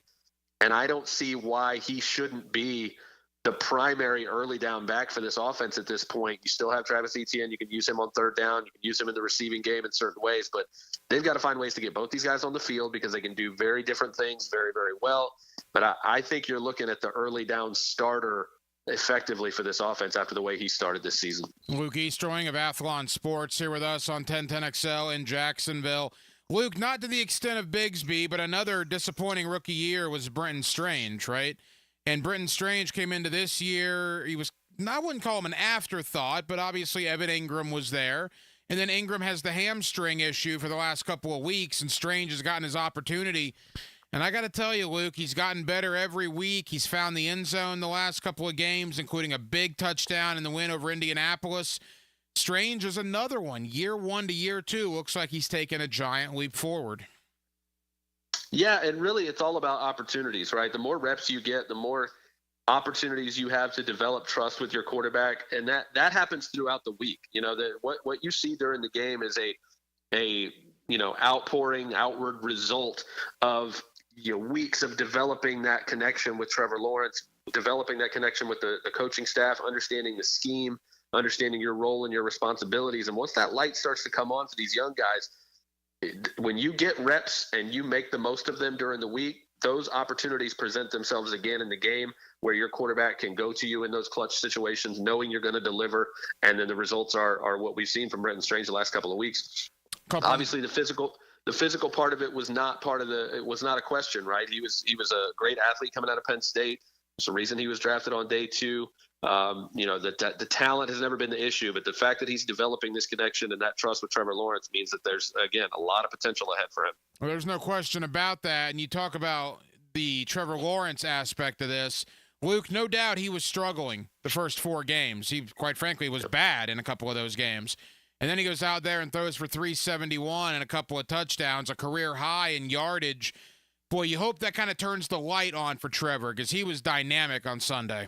and I don't see why he shouldn't be the primary early down back for this offense at this point. You still have Travis Etienne. You can use him on third down. You can use him in the receiving game in certain ways, but they've got to find ways to get both these guys on the field because they can do very different things very, very well. But I think you're looking at the early down starter effectively for this offense after the way he started this season. Luke Easterling of Athlon Sports here with us on 1010XL in Jacksonville. Luke, not to the extent of Bigsby, but another disappointing rookie year was Brenton Strange, right? And Brenton Strange came into this year, I wouldn't call him an afterthought, but obviously Evan Ingram was there. And then Ingram has the hamstring issue for the last couple of weeks, and Strange has gotten his opportunity. And I got to tell you, Luke, he's gotten better every week. He's found the end zone the last couple of games, including a big touchdown in the win over Indianapolis. Strange is another one. Year 1 to year 2, looks like he's taken a giant leap forward. Yeah, and really it's all about opportunities, right? The more reps you get, the more opportunities you have to develop trust with your quarterback, and that happens throughout the week. What you see during the game is a outpouring, outward result of weeks of developing that connection with Trevor Lawrence, developing that connection with the coaching staff, understanding the scheme, understanding your role and your responsibilities. And once that light starts to come on for these young guys, when you get reps and you make the most of them during the week, those opportunities present themselves again in the game where your quarterback can go to you in those clutch situations, knowing you're going to deliver. And then the results are what we've seen from Brenton Strange the last couple of weeks. Obviously the physical part of it was not a question, right? He was a great athlete coming out of Penn State. There's a reason he was drafted on day 2. The talent has never been the issue, but the fact that he's developing this connection and that trust with Trevor Lawrence means that there's, again, a lot of potential ahead for him. Well, there's no question about that. And you talk about the Trevor Lawrence aspect of this. Luke, no doubt he was struggling the first 4 games. He, quite frankly, was bad in a couple of those games. And then he goes out there and throws for 371 and a couple of touchdowns, a career high in yardage. Boy, you hope that kind of turns the light on for Trevor because he was dynamic on Sunday.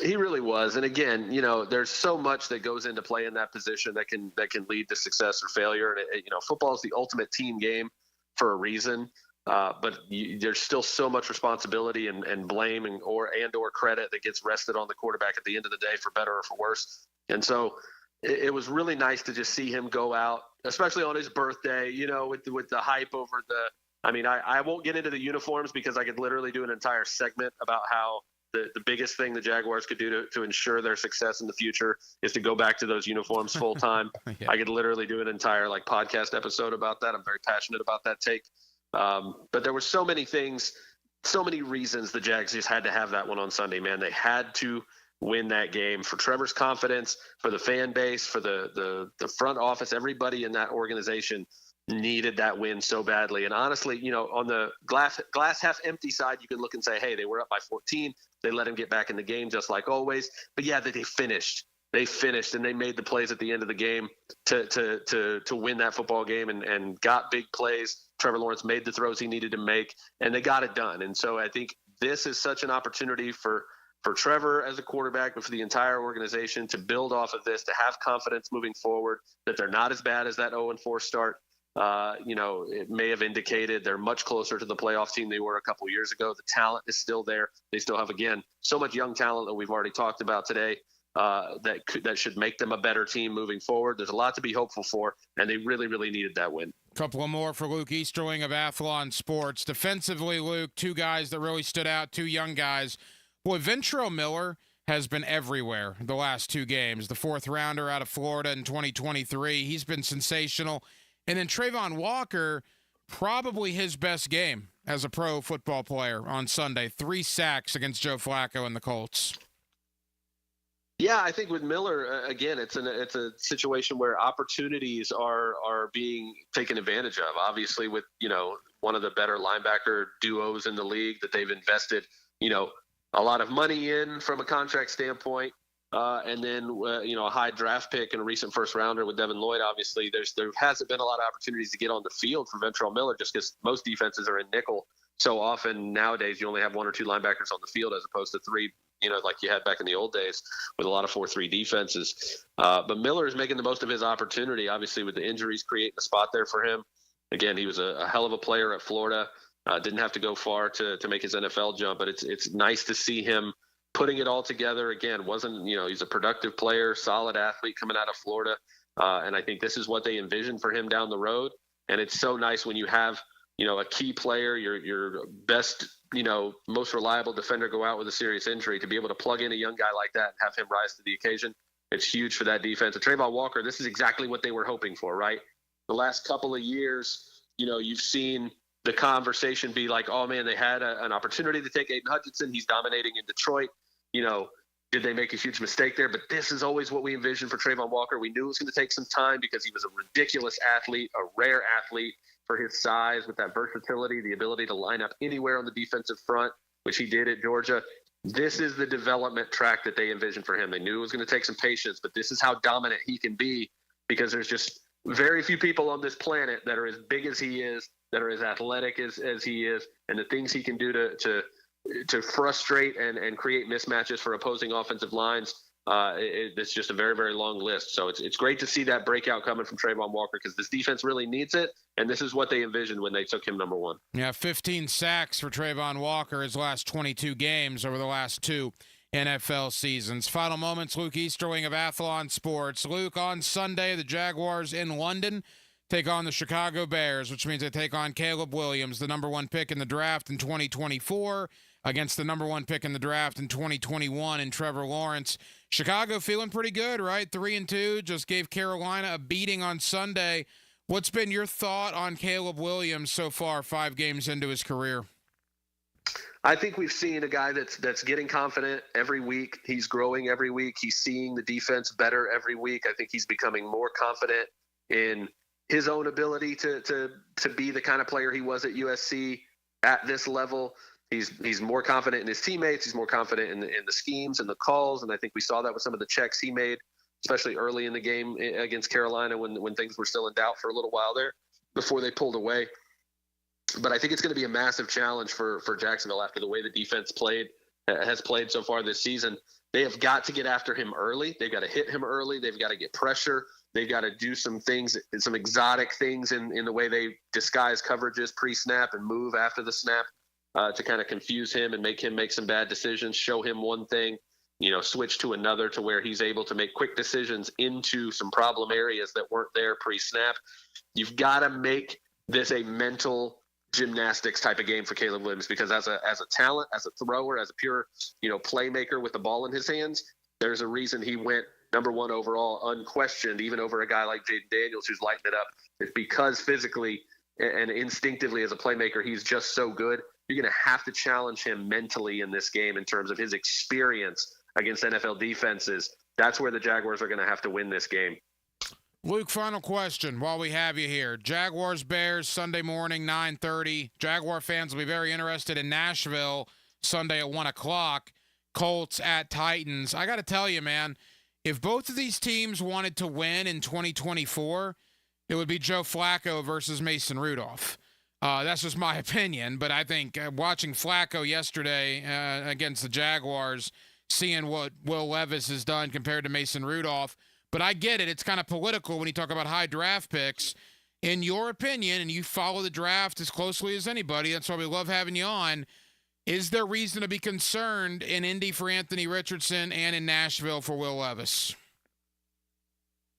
He really was. And again, there's so much that goes into playing that position that can lead to success or failure. And, football is the ultimate team game for a reason. But there's still so much responsibility and blame or credit that gets rested on the quarterback at the end of the day, for better or for worse. And so it was really nice to just see him go out, especially on his birthday, with the hype over I won't get into the uniforms because I could literally do an entire segment about how the biggest thing the Jaguars could do to ensure their success in the future is to go back to those uniforms full time. Yeah. I could literally do an entire podcast episode about that. I'm very passionate about that take. But there were so many things, so many reasons the Jags just had to have that one on Sunday, man. They had to win that game for Trevor's confidence, for the fan base, for the front office, everybody in that organization. needed that win so badly. And honestly, on the glass half empty side, you can look and say, hey, they were up by 14. They let him get back in the game just like always. But yeah, they finished. They finished and they made the plays at the end of the game to win that football game and got big plays. Trevor Lawrence made the throws he needed to make, and they got it done. And so I think this is such an opportunity for Trevor as a quarterback, but for the entire organization to build off of this, to have confidence moving forward, that they're not as bad as that 0-4 start. It may have indicated they're much closer to the playoff team they were a couple years ago. The talent is still there. They still have, again, so much young talent that we've already talked about today that should make them a better team moving forward. There's a lot to be hopeful for, and they really, really needed that win. Couple of more for Luke Easterling of Athlon Sports. Defensively, Luke, two guys that really stood out, two young guys. Boy, Ventrell Miller has been everywhere the last two games. The fourth rounder out of Florida in 2023. He's been sensational. And then Trayvon Walker, probably his best game as a pro football player on Sunday. 3 sacks against Joe Flacco and the Colts. Yeah, I think with Miller, again, it's a situation where opportunities are being taken advantage of. Obviously, with one of the better linebacker duos in the league that they've invested, a lot of money in from a contract standpoint, and then a high draft pick and a recent first rounder with Devin Lloyd. Obviously, there hasn't been a lot of opportunities to get on the field for Ventrell Miller just because most defenses are in nickel. So often nowadays you only have 1 or 2 linebackers on the field as opposed to 3. Like you had back in the old days with a lot of 4-3 defenses. But Miller is making the most of his opportunity, obviously, with the injuries creating a spot there for him. Again, he was a hell of a player at Florida. Didn't have to go far to make his NFL jump, but it's nice to see him putting it all together. Again, he's a productive player, solid athlete coming out of Florida. And I think this is what they envisioned for him down the road. And it's so nice when you have, a key player, your best, most reliable defender go out with a serious injury, to be able to plug in a young guy like that and have him rise to the occasion. It's huge for that defense. And Trayvon Walker, this is exactly what they were hoping for, right? The last couple of years, you've seen the conversation be like, oh man, they had an opportunity to take Aiden Hutchinson. He's dominating in Detroit. Did they make a huge mistake there? But this is always what we envisioned for Trayvon Walker. We knew it was going to take some time because he was a ridiculous athlete, a rare athlete for his size, with that versatility, the ability to line up anywhere on the defensive front, which he did at Georgia. This is the development track that they envisioned for him. They knew it was going to take some patience, but this is how dominant he can be, because there's just very few people on this planet that are as big as he is, that are as athletic as he is, and the things he can do to frustrate and create mismatches for opposing offensive lines. It's just a very, very long list. So it's great to see that breakout coming from Trayvon Walker, because this defense really needs it, and this is what they envisioned when they took him number 1. Yeah, 15 sacks for Trayvon Walker his last 22 games over the last 2 NFL seasons. Final moments, Luke Easterling of Athlon Sports. Luke, on Sunday, the Jaguars in London take on the Chicago Bears, which means they take on Caleb Williams, the number 1 pick in the draft in 2024, against the number 1 pick in the draft in 2021 in Trevor Lawrence. Chicago feeling pretty good, right? 3-2, just gave Carolina a beating on Sunday. What's been your thought on Caleb Williams so far, 5 games into his career? I think we've seen a guy that's getting confident every week. He's growing every week. He's seeing the defense better every week. I think he's becoming more confident in his own ability to be the kind of player he was at USC at this level. He's more confident in his teammates. He's more confident in the schemes and the calls. And I think we saw that with some of the checks he made, especially early in the game against Carolina when things were still in doubt for a little while there before they pulled away. But I think it's going to be a massive challenge for Jacksonville after the way the defense has played so far this season. They have got to get after him early. They've got to hit him early. They've got to get pressure. They've got to do some things, some exotic things in the way they disguise coverages pre-snap and move after the snap. To kind of confuse him and make him make some bad decisions, show him one thing, switch to another, to where he's able to make quick decisions into some problem areas that weren't there pre-snap. You've got to make this a mental gymnastics type of game for Caleb Williams, because as a talent, as a thrower, as a pure, playmaker with the ball in his hands, there's a reason he went number 1 overall, unquestioned, even over a guy like Jaden Daniels, who's lighting it up. It's because physically and instinctively as a playmaker, he's just so good. You're going to have to challenge him mentally in this game in terms of his experience against NFL defenses. That's where the Jaguars are going to have to win this game. Luke, final question while we have you here. Jaguars, Bears, Sunday morning, 9:30. Jaguar fans will be very interested in Nashville Sunday at 1 o'clock. Colts at Titans. I got to tell you, man, if both of these teams wanted to win in 2024, it would be Joe Flacco versus Mason Rudolph. That's just my opinion, but I think watching Flacco yesterday against the Jaguars, seeing what Will Levis has done compared to Mason Rudolph, but I get it. It's kind of political when you talk about high draft picks. In your opinion, and you follow the draft as closely as anybody, that's why we love having you on, is there reason to be concerned in Indy for Anthony Richardson and in Nashville for Will Levis?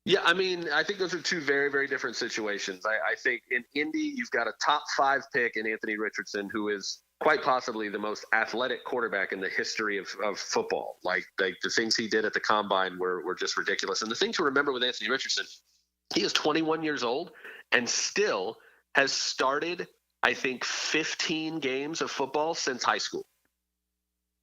Yeah, I mean, I think those are two very, very different situations. I think in Indy, you've got a top 5 pick in Anthony Richardson, who is quite possibly the most athletic quarterback in the history of football. Like the things he did at the Combine were just ridiculous. And the thing to remember with Anthony Richardson, he is 21 years old and still has started, I think, 15 games of football since high school.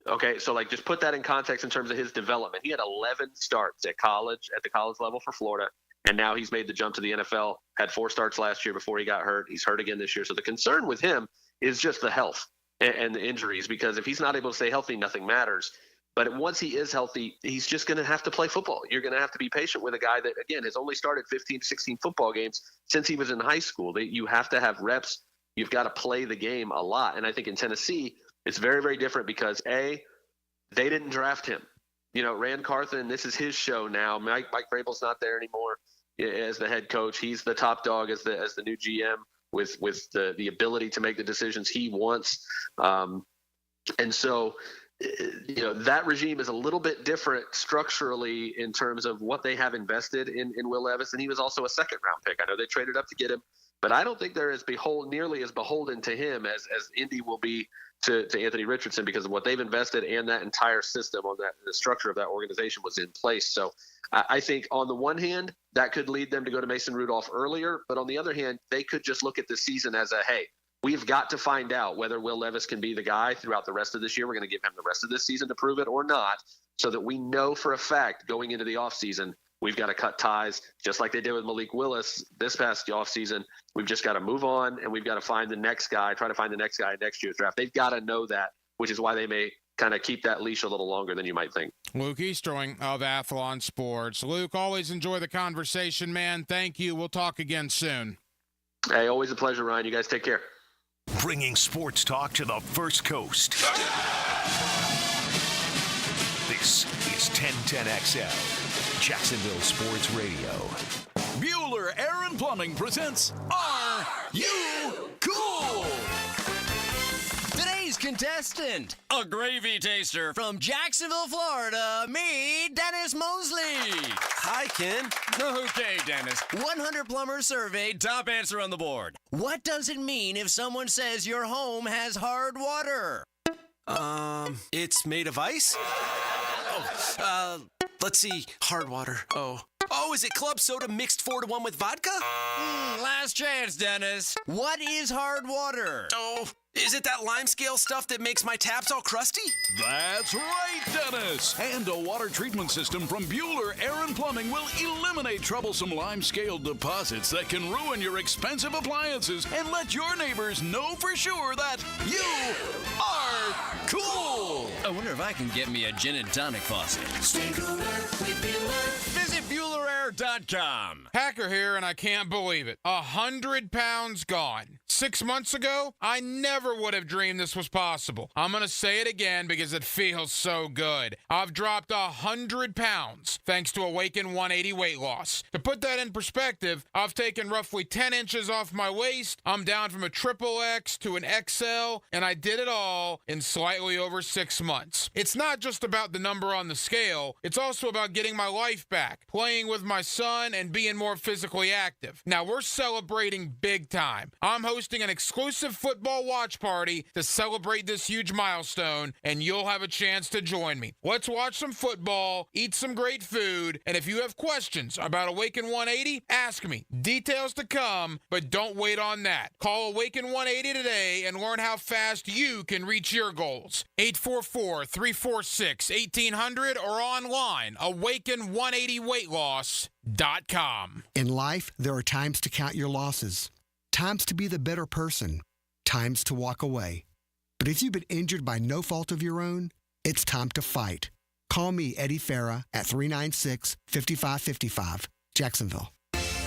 Okay, so like just put that in context in terms of his development. He had 11 starts at the college level for Florida, and now he's made the jump to the NFL, had 4 starts last year before he got hurt. He's hurt again this year. So the concern with him is just the health and the injuries, because if he's not able to stay healthy, nothing matters. But once he is healthy, he's just going to have to play football. You're going to have to be patient with a guy that, again, has only started 15, 16 football games since he was in high school. You have to have reps. You've got to play the game a lot. And I think in Tennessee, it's very, very different because, A, they didn't draft him. You know, Rand Carthen, this is his show now. Mike Vrabel's not there anymore as the head coach. He's the top dog as the new GM with the ability to make the decisions he wants. And so, you know, that regime is a little bit different structurally in terms of what they have invested in Will Levis. And he was also a second-round pick. I know they traded up to get him, but I don't think they're nearly as beholden to him as Indy will be to Anthony Richardson, because of what they've invested and that entire system on that, the structure of that organization was in place. So I think on the one hand, that could lead them to go to Mason Rudolph earlier. But on the other hand, they could just look at the season as hey, we've got to find out whether Will Levis can be the guy throughout the rest of this year. We're going to give him the rest of this season to prove it or not, so that we know for a fact going into the offseason, we've got to cut ties, just like they did with Malik Willis this past offseason. We've just got to move on, and we've got to find the next guy, try to find the next guy in next year's draft. They've got to know that, which is why they may kind of keep that leash a little longer than you might think. Luke Easterling of Athlon Sports. Luke, always enjoy the conversation, man. Thank you. We'll talk again soon. Hey, always a pleasure, Ryan. You guys take care. Bringing sports talk to the First Coast. This is 1010XL, Jacksonville Sports Radio. Bueller Air and Plumbing presents Are You Cool? Today's contestant, a gravy taster from Jacksonville, Florida, me, Dennis Mosley. Hi, Ken. Okay, Dennis. 100 plumbers surveyed, top answer on the board. What does it mean if someone says your home has hard water? It's made of ice? Let's see, hard water. Oh, is it club soda mixed 4-to-1 with vodka? Last chance, Dennis. What is hard water? Oh, is it that lime scale stuff that makes my taps all crusty? That's right, Dennis. And a water treatment system from Bueller Air and Plumbing will eliminate troublesome lime scale deposits that can ruin your expensive appliances and let your neighbors know for sure that you are cool. I wonder if I can get me a gin and tonic faucet. Stay cooler with Bueller. Visit BuellerAir.com. Hacker here, and I can't believe it. 100 pounds gone. 6 months ago, I never would have dreamed this was possible. I'm going to say it again because it feels so good. I've dropped 100 pounds thanks to Awaken 180 weight loss. To put that in perspective, I've taken roughly 10 inches off my waist. I'm down from a XXX to an XL, and I did it all in slightly over 6 months. It's not just about the number on the scale. It's also about getting my life back, playing with my son, and being more physically active. Now, we're celebrating big time. I'm hosting hosting an exclusive football watch party to celebrate this huge milestone, and you'll have a chance to join me. Let's watch some football, eat some great food, and if you have questions about Awaken 180, ask me. Details to come, but don't wait on that. Call Awaken 180 today and learn how fast you can reach your goals. 844-346-1800 or online, awaken180weightloss.com. In life, there are times to count your losses, times to be the better person, times to walk away. But if you've been injured by no fault of your own, it's time to fight. Call me, Eddie Farah, at 396-5555, Jacksonville.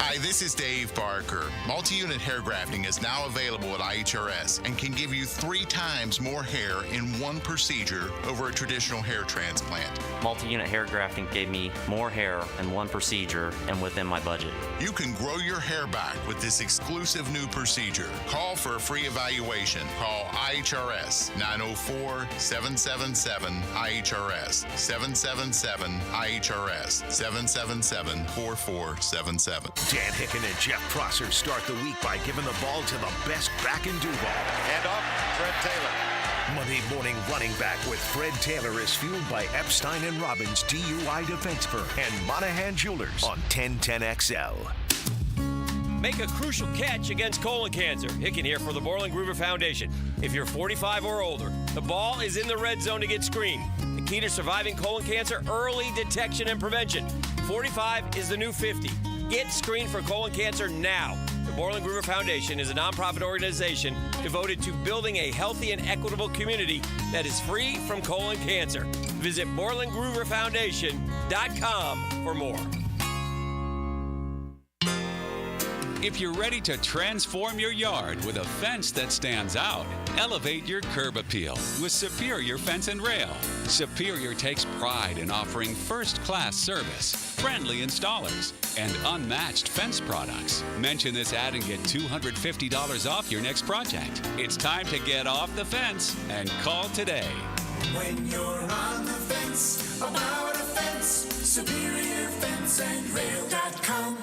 Hi, this is Dave Barker. Multi-unit hair grafting is now available at IHRS and can give you 3 times more hair in one procedure over a traditional hair transplant. Multi-unit hair grafting gave me more hair in one procedure and within my budget. You can grow your hair back with this exclusive new procedure. Call for a free evaluation. Call IHRS 904-777-IHRS 777-IHRS 777-4477. Dan Hicken and Jeff Prosser start the week by giving the ball to the best back in Duval. And off, Fred Taylor. Monday morning running back with Fred Taylor is fueled by Epstein & Robbins DUI Defense Firm and Monahan Jewelers on 1010XL. Make a crucial catch against colon cancer. Hicken here for the Borland Groover Foundation. If you're 45 or older, the ball is in the red zone to get screened. The key to surviving colon cancer, early detection and prevention. 45 is the new 50. Get screened for colon cancer now. The Borland Groover Foundation is a nonprofit organization devoted to building a healthy and equitable community that is free from colon cancer. Visit BorlandGrooverFoundation.com for more. If you're ready to transform your yard with a fence that stands out, elevate your curb appeal with Superior Fence and Rail. Superior takes pride in offering first-class service, friendly installers, and unmatched fence products. Mention this ad and get $250 off your next project. It's time to get off the fence and call today. When you're on the fence, about a fence, SuperiorFenceandRail.com.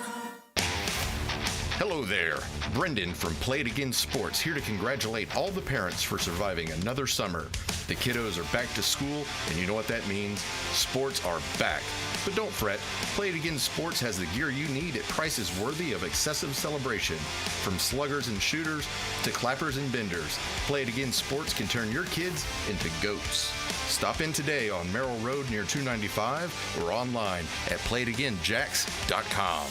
Hello there, Brendan from Play It Again Sports here to congratulate all the parents for surviving another summer. The kiddos are back to school, and you know what that means? Sports are back. But don't fret, Play It Again Sports has the gear you need at prices worthy of excessive celebration. From sluggers and shooters to clappers and benders, Play It Again Sports can turn your kids into goats. Stop in today on Merrill Road near 295 or online at playitagainjacks.com.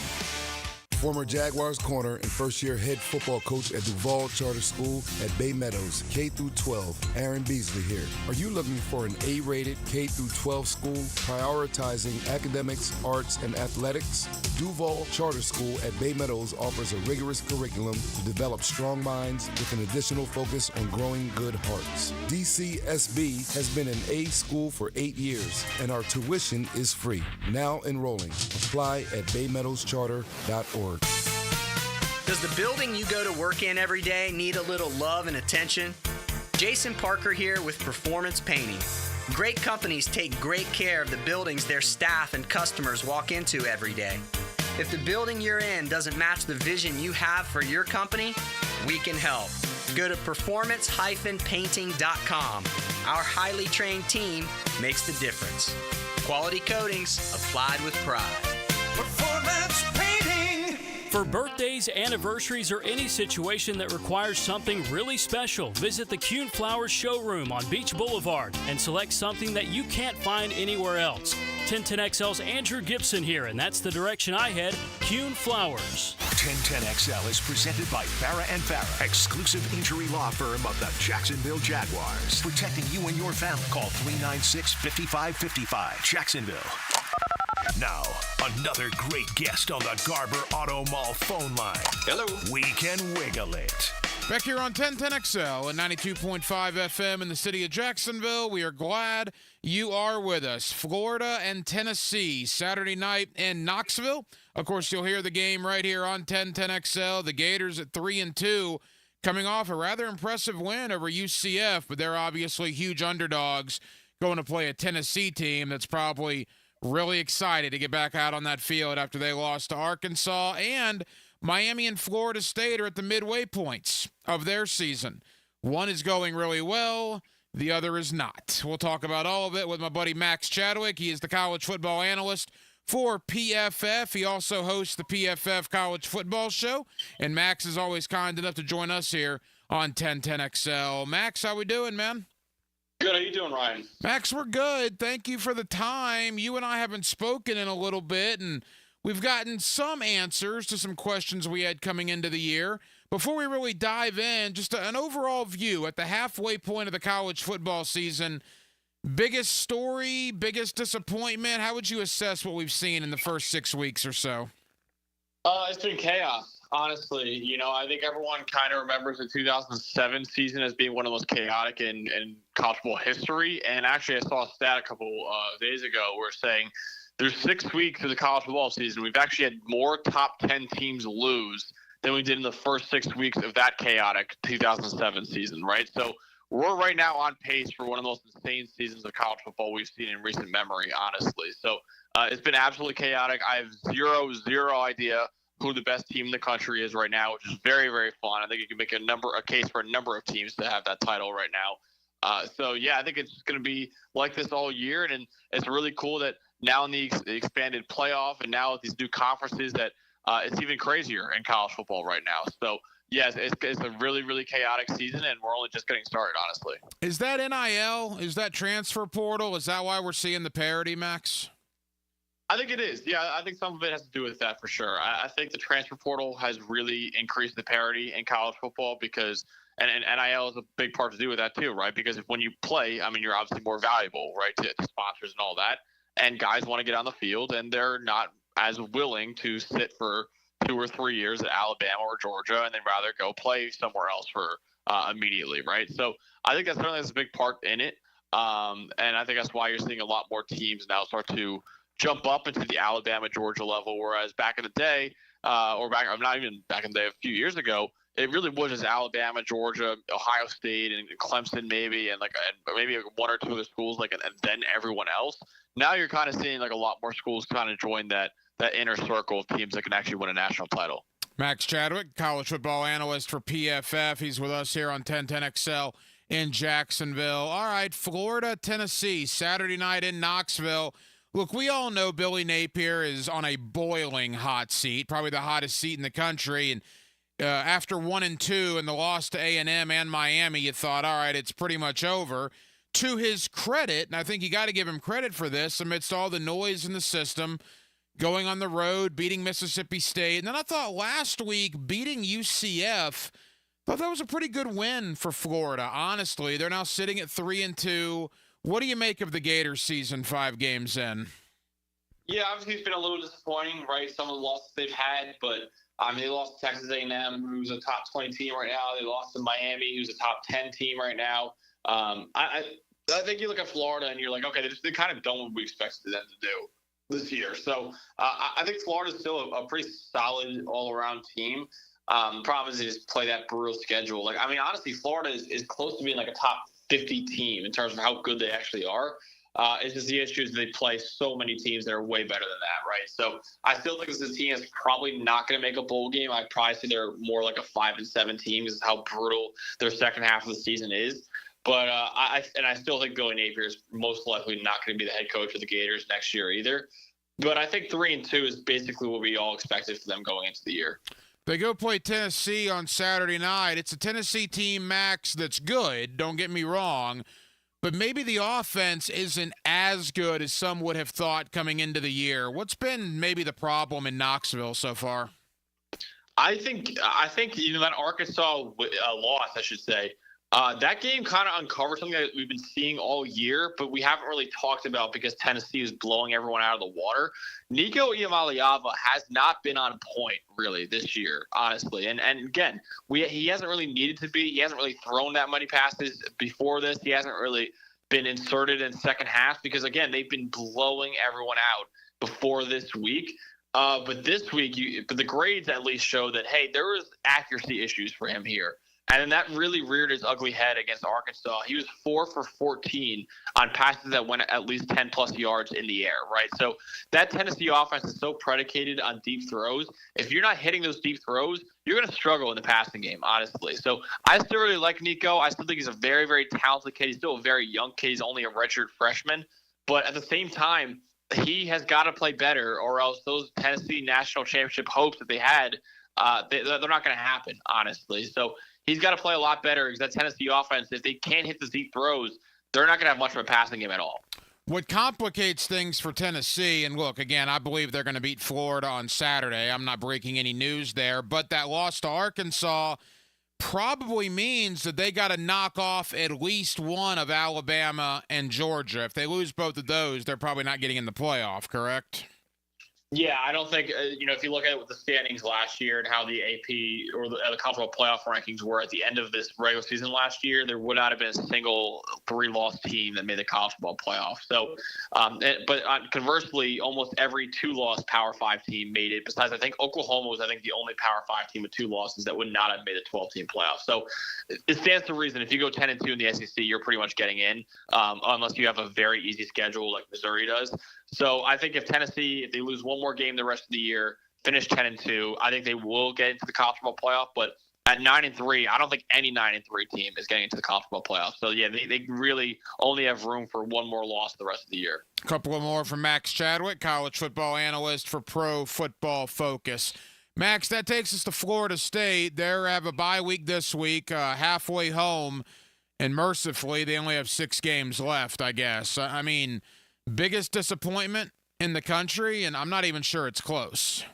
Former Jaguars corner and first-year head football coach at Duval Charter School at Bay Meadows, K-12, Aaron Beasley here. Are you looking for an A-rated K-12 school prioritizing academics, arts, and athletics? Duval Charter School at Bay Meadows offers a rigorous curriculum to develop strong minds with an additional focus on growing good hearts. DCSB has been an A school for 8 years, and our tuition is free. Now enrolling. Apply at baymeadowscharter.org. Does the building you go to work in every day need a little love and attention? Jason Parker here with Performance Painting. Great companies take great care of the buildings their staff and customers walk into every day. If the building you're in doesn't match the vision you have for your company, we can help. Go to performance-painting.com. Our highly trained team makes the difference. Quality coatings applied with pride. Performance Painting. For birthdays, anniversaries, or any situation that requires something really special, visit the Kuhn Flowers showroom on Beach Boulevard and select something that you can't find anywhere else. 1010XL's Andrew Gibson here, and that's the direction I head, Kuhn Flowers. 1010XL is presented by Farah & Farah, exclusive injury law firm of the Jacksonville Jaguars. Protecting you and your family. Call 396-5555, Jacksonville. Now, another great guest on the Garber Auto Mall phone line. Hello. We can wiggle it. Back here on 1010XL and 92.5 FM in the city of Jacksonville, we are glad you are with us. Florida and Tennessee, Saturday night in Knoxville. Of course, you'll hear the game right here on 1010XL. The Gators at 3-2, coming off a rather impressive win over UCF, but they're obviously huge underdogs going to play a Tennessee team that's probably really excited to get back out on that field after they lost to Arkansas and Miami and Florida State are at the midway points of their season. One is going really well. The other is not. We'll talk about all of it with my buddy Max Chadwick. He is the college football analyst for PFF. He also hosts the PFF College Football Show. And Max is always kind enough to join us here on 1010XL. Max, how we doing, man? Good. How you doing, Ryan? Max, we're good. Thank you for the time. You and I haven't spoken in a little bit, and we've gotten some answers to some questions we had coming into the year. Before we really dive in, just an overall view at the halfway point of the college football season. Biggest story, biggest disappointment? How would you assess what we've seen in the first 6 weeks or so? It's been chaos, honestly. You know, I think everyone kind of remembers the 2007 season as being one of the most chaotic in college football history. And actually, I saw a stat a couple days ago where saying there's 6 weeks of the college football season. We've actually had more top 10 teams lose than we did in the first 6 weeks of that chaotic 2007 season, right? So we're right now on pace for one of the most insane seasons of college football we've seen in recent memory, honestly. So it's been absolutely chaotic. I have zero idea who the best team in the country is right now, which is very, very fun. I think you can make a case for a number of teams to have that title right now. So, yeah, I think it's going to be like this all year, and it's really cool that now in the expanded playoff and now with these new conferences that it's even crazier in college football right now. So, yes, it's a really, really chaotic season, and we're only just getting started, honestly. Is that NIL? Is that transfer portal? Is that why we're seeing the parity, Max? I think it is. Yeah, I think some of it has to do with that for sure. I think the transfer portal has really increased the parity in college football because and NIL is a big part to do with that too, right? Because when you play, I mean, you're obviously more valuable, right, to sponsors and all that. And guys want to get on the field, and they're not as willing to sit for 2 or 3 years at Alabama or Georgia, and they'd rather go play somewhere else for immediately, right? So I think that certainly has a big part in it. And I think that's why you're seeing a lot more teams now start to jump up into the Alabama, Georgia level, whereas back in the day, not even back in the day, a few years ago, it really was just Alabama, Georgia, Ohio State, and Clemson maybe, and maybe 1 or 2 other schools, and then everyone else. Now you're kind of seeing a lot more schools kind of join that inner circle of teams that can actually win a national title. Max Chadwick, college football analyst for PFF. He's with us here on 1010XL in Jacksonville. All right, Florida, Tennessee, Saturday night in Knoxville. Look, we all know Billy Napier is on a boiling hot seat, probably the hottest seat in the country. And after 1-2 and the loss to A&M and Miami, you thought, all right, it's pretty much over. To his credit, and I think you got to give him credit for this, amidst all the noise in the system, going on the road, beating Mississippi State. And then I thought last week, beating UCF, I thought that was a pretty good win for Florida, honestly. They're now sitting at 3-2. What do you make of the Gators season 5 games in? Yeah, obviously it's been a little disappointing, right? Some of the losses they've had, but they lost to Texas A&M, who's a top 20 team right now. They lost to Miami, who's a top 10 team right now. I think you look at Florida and you're like, okay, they kind of done what we expected them to do this year. So I think Florida's still a pretty solid all-around team. Problem is they just play that brutal schedule. Honestly, Florida is close to being a top 50 team in terms of how good they actually are. It's just the issue is they play so many teams that are way better than that, right? So I still think this is a team that's probably not going to make a bowl game. I'd probably say they're more like a 5-7 team. This is how brutal their second half of the season is. But I still think Billy Napier is most likely not going to be the head coach of the Gators next year either. But I think 3-2 is basically what we all expected for them going into the year. They go play Tennessee on Saturday night. It's a Tennessee team, Max, that's good, don't get me wrong, but maybe the offense isn't as good as some would have thought coming into the year. What's been maybe the problem in Knoxville so far? I think that Arkansas loss, I should say, that game kind of uncovered something that we've been seeing all year, but we haven't really talked about because Tennessee is blowing everyone out of the water. Nico Iamaleava has not been on point really this year, honestly. And again, he hasn't really needed to be. He hasn't really thrown that many passes before this. He hasn't really been inserted in second half because, again, they've been blowing everyone out before this week. But this week, but the grades at least show that, hey, there was accuracy issues for him here. And then that really reared its ugly head against Arkansas. He was 4 for 14 on passes that went at least 10-plus yards in the air, right? So that Tennessee offense is so predicated on deep throws. If you're not hitting those deep throws, you're going to struggle in the passing game, honestly. So I still really like Nico. I still think he's a very, very talented kid. He's still a very young kid. He's only a redshirt freshman. But at the same time, he has got to play better, or else those Tennessee national championship hopes that they had, they're not going to happen, honestly. So he's got to play a lot better because that Tennessee offense, if they can't hit the deep throws, they're not going to have much of a passing game at all. What complicates things for Tennessee, and look, again, I believe they're going to beat Florida on Saturday. I'm not breaking any news there, but that loss to Arkansas probably means that they got to knock off at least one of Alabama and Georgia. If they lose both of those, they're probably not getting in the playoff, correct? Yeah, I don't think, if you look at the standings last year and how the AP or the comparable playoff rankings were at the end of this regular season last year, there would not have been a single 3-loss team that made the college football playoff. So, but conversely, almost every 2-loss Power 5 team made it. Besides, I think Oklahoma was, the only Power 5 team with 2 losses that would not have made the 12-team playoff. So it stands to reason if you go 10-2 in the SEC, you're pretty much getting in, unless you have a very easy schedule like Missouri does. So I think if Tennessee, if they lose one more game the rest of the year, finish 10-2, I think they will get into the college football playoff. But at 9-3, I don't think any 9-3 team is getting into the college football playoff. So yeah, they really only have room for one more loss the rest of the year. A couple of more from Max Chadwick, college football analyst for Pro Football Focus. Max, that takes us to Florida State. They have a bye week this week, halfway home, and mercifully they only have 6 games left, I guess. I mean, biggest disappointment in the country, and I'm not even sure it's close.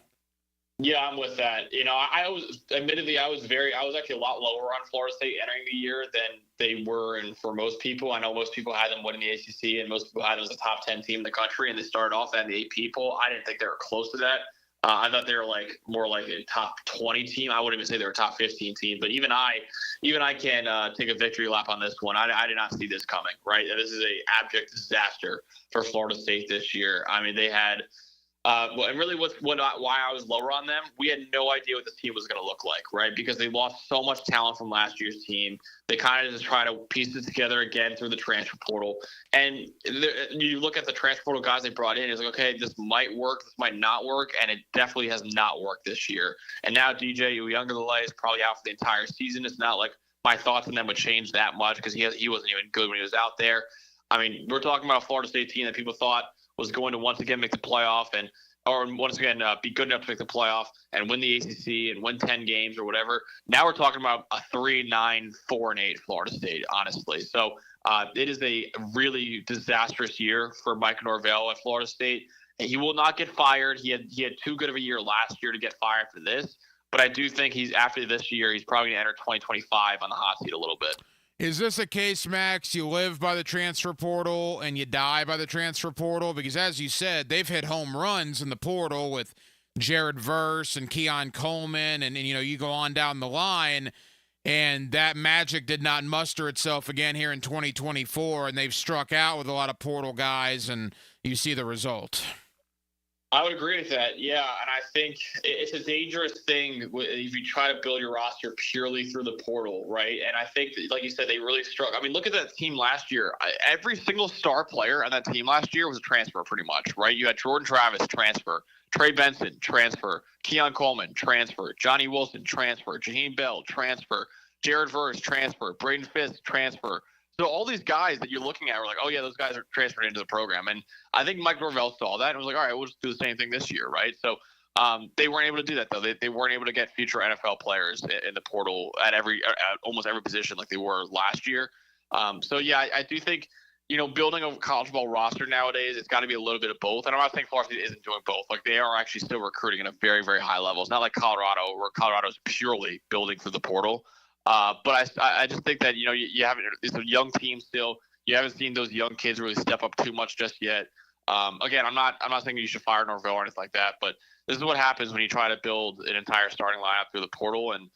Yeah, I'm with that. I was actually a lot lower on Florida State entering the year than they were, and for most people, I know most people had them winning the ACC, and most people had them as a top 10 team in the country, and they started off at the AP poll. I didn't think they were close to that. I thought they were more like a top 20 team. I wouldn't even say they were a top 15 team, but even I can take a victory lap on this one. I did not see this coming, right? This is a abject disaster for Florida State this year. I mean, they had and really why I was lower on them, we had no idea what this team was going to look like, right? Because they lost so much talent from last year's team. They kind of just try to piece it together again through the transfer portal. And you look at the transfer portal guys they brought in, it's like, okay, this might work, this might not work, and it definitely has not worked this year. And now DJ Uiagalelei is probably out for the entire season. It's not like my thoughts on them would change that much because he wasn't even good when he was out there. I mean, we're talking about a Florida State team that people thought was going to once again make the playoff or once again be good enough to make the playoff and win the ACC and win 10 games or whatever. Now we're talking about a 3-9, 4-8 Florida State, honestly. So it is a really disastrous year for Mike Norvell at Florida State. He will not get fired. He had too good of a year last year to get fired for this. But I do think after this year, he's probably going to enter 2025 on the hot seat a little bit. Is this a case, Max, you live by the transfer portal and you die by the transfer portal? Because as you said, they've hit home runs in the portal with Jared Verse and Keon Coleman, and you go on down the line, and that magic did not muster itself again here in 2024, and they've struck out with a lot of portal guys, and you see the result. I would agree with that, yeah, and I think it's a dangerous thing if you try to build your roster purely through the portal, right? And I think, like you said, they really struck. I mean, look at that team last year. Every single star player on that team last year was a transfer pretty much, right? You had Jordan Travis, transfer. Trey Benson, transfer. Keon Coleman, transfer. Johnny Wilson, transfer. Jaheim Bell, transfer. Jared Verse, transfer. Braden Fisk, transfer. So all these guys that you're looking at were like, oh, yeah, those guys are transferred into the program. And I think Mike Norvell saw that and was like, all right, we'll just do the same thing this year, right? So they weren't able to do that, though. They weren't able to get future NFL players in the portal at almost every position like they were last year. So, yeah, I do think, building a college football roster nowadays, it's got to be a little bit of both. And I'm not saying Florida State isn't doing both. Like, they are actually still recruiting at a very, very high level. It's not like Colorado, where Colorado is purely building through the portal. But I just think that, you haven't – it's a young team still. You haven't seen those young kids really step up too much just yet. Again, I'm not saying you should fire Norvell or anything like that, but this is what happens when you try to build an entire starting lineup through the portal, and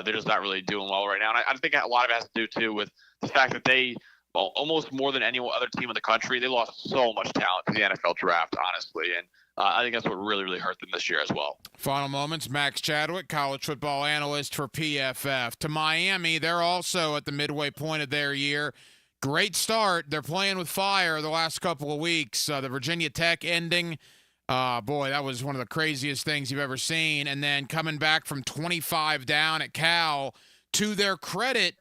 they're just not really doing well right now. And I think a lot of it has to do, too, with the fact that they – almost more than any other team in the country, they lost so much talent to the NFL draft, honestly. And I think that's what really, really hurt them this year as well. Final moments, Max Chadwick, college football analyst for PFF. To Miami, they're also at the midway point of their year. Great start. They're playing with fire the last couple of weeks. The Virginia Tech ending, boy, that was one of the craziest things you've ever seen. And then coming back from 25 down at Cal, to their credit,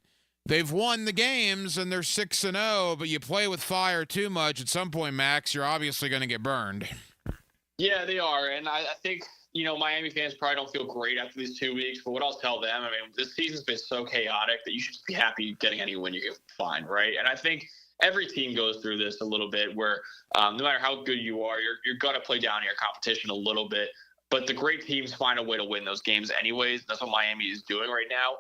they've won the games and they're 6-0, but you play with fire too much. At some point, Max, you're obviously going to get burned. Yeah, they are. And I think, Miami fans probably don't feel great after these 2 weeks, but what I'll tell them, this season's been so chaotic that you should just be happy getting any win you can find, right? And I think every team goes through this a little bit where no matter how good you are, you're going to play down your competition a little bit. But the great teams find a way to win those games anyways. That's what Miami is doing right now.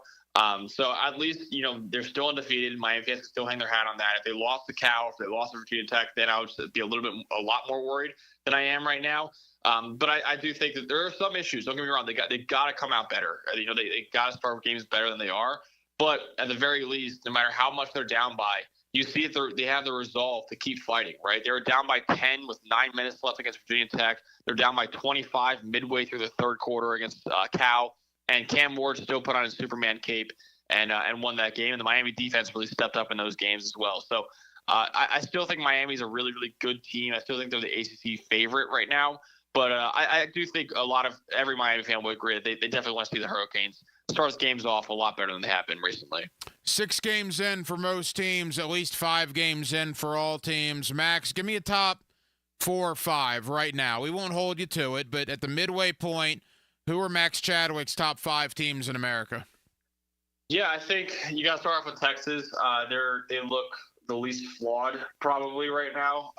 So at least, they're still undefeated. Miami fans can still hang their hat on that. If they lost to Cal, if they lost to Virginia Tech, then I would be a lot more worried than I am right now. But I do think that there are some issues. Don't get me wrong. They got to come out better. They got to start games better than they are. But at the very least, no matter how much they're down by, you see that they have the resolve to keep fighting, right? They were down by 10 with 9 minutes left against Virginia Tech. They're down by 25 midway through the third quarter against Cal. And Cam Ward still put on his Superman cape and won that game. And the Miami defense really stepped up in those games as well. So I still think Miami's a really, really good team. I still think they're the ACC favorite right now. But I do think every Miami fan would agree that they definitely want to see the Hurricanes start games off a lot better than they have been recently. 6 games in for most teams, at least 5 games in for all teams. Max, give me a top 4 or 5 right now. We won't hold you to it, but at the midway point, who are Max Chadwick's top 5 teams in America? Yeah, I think you got to start off with Texas. They look the least flawed probably right now,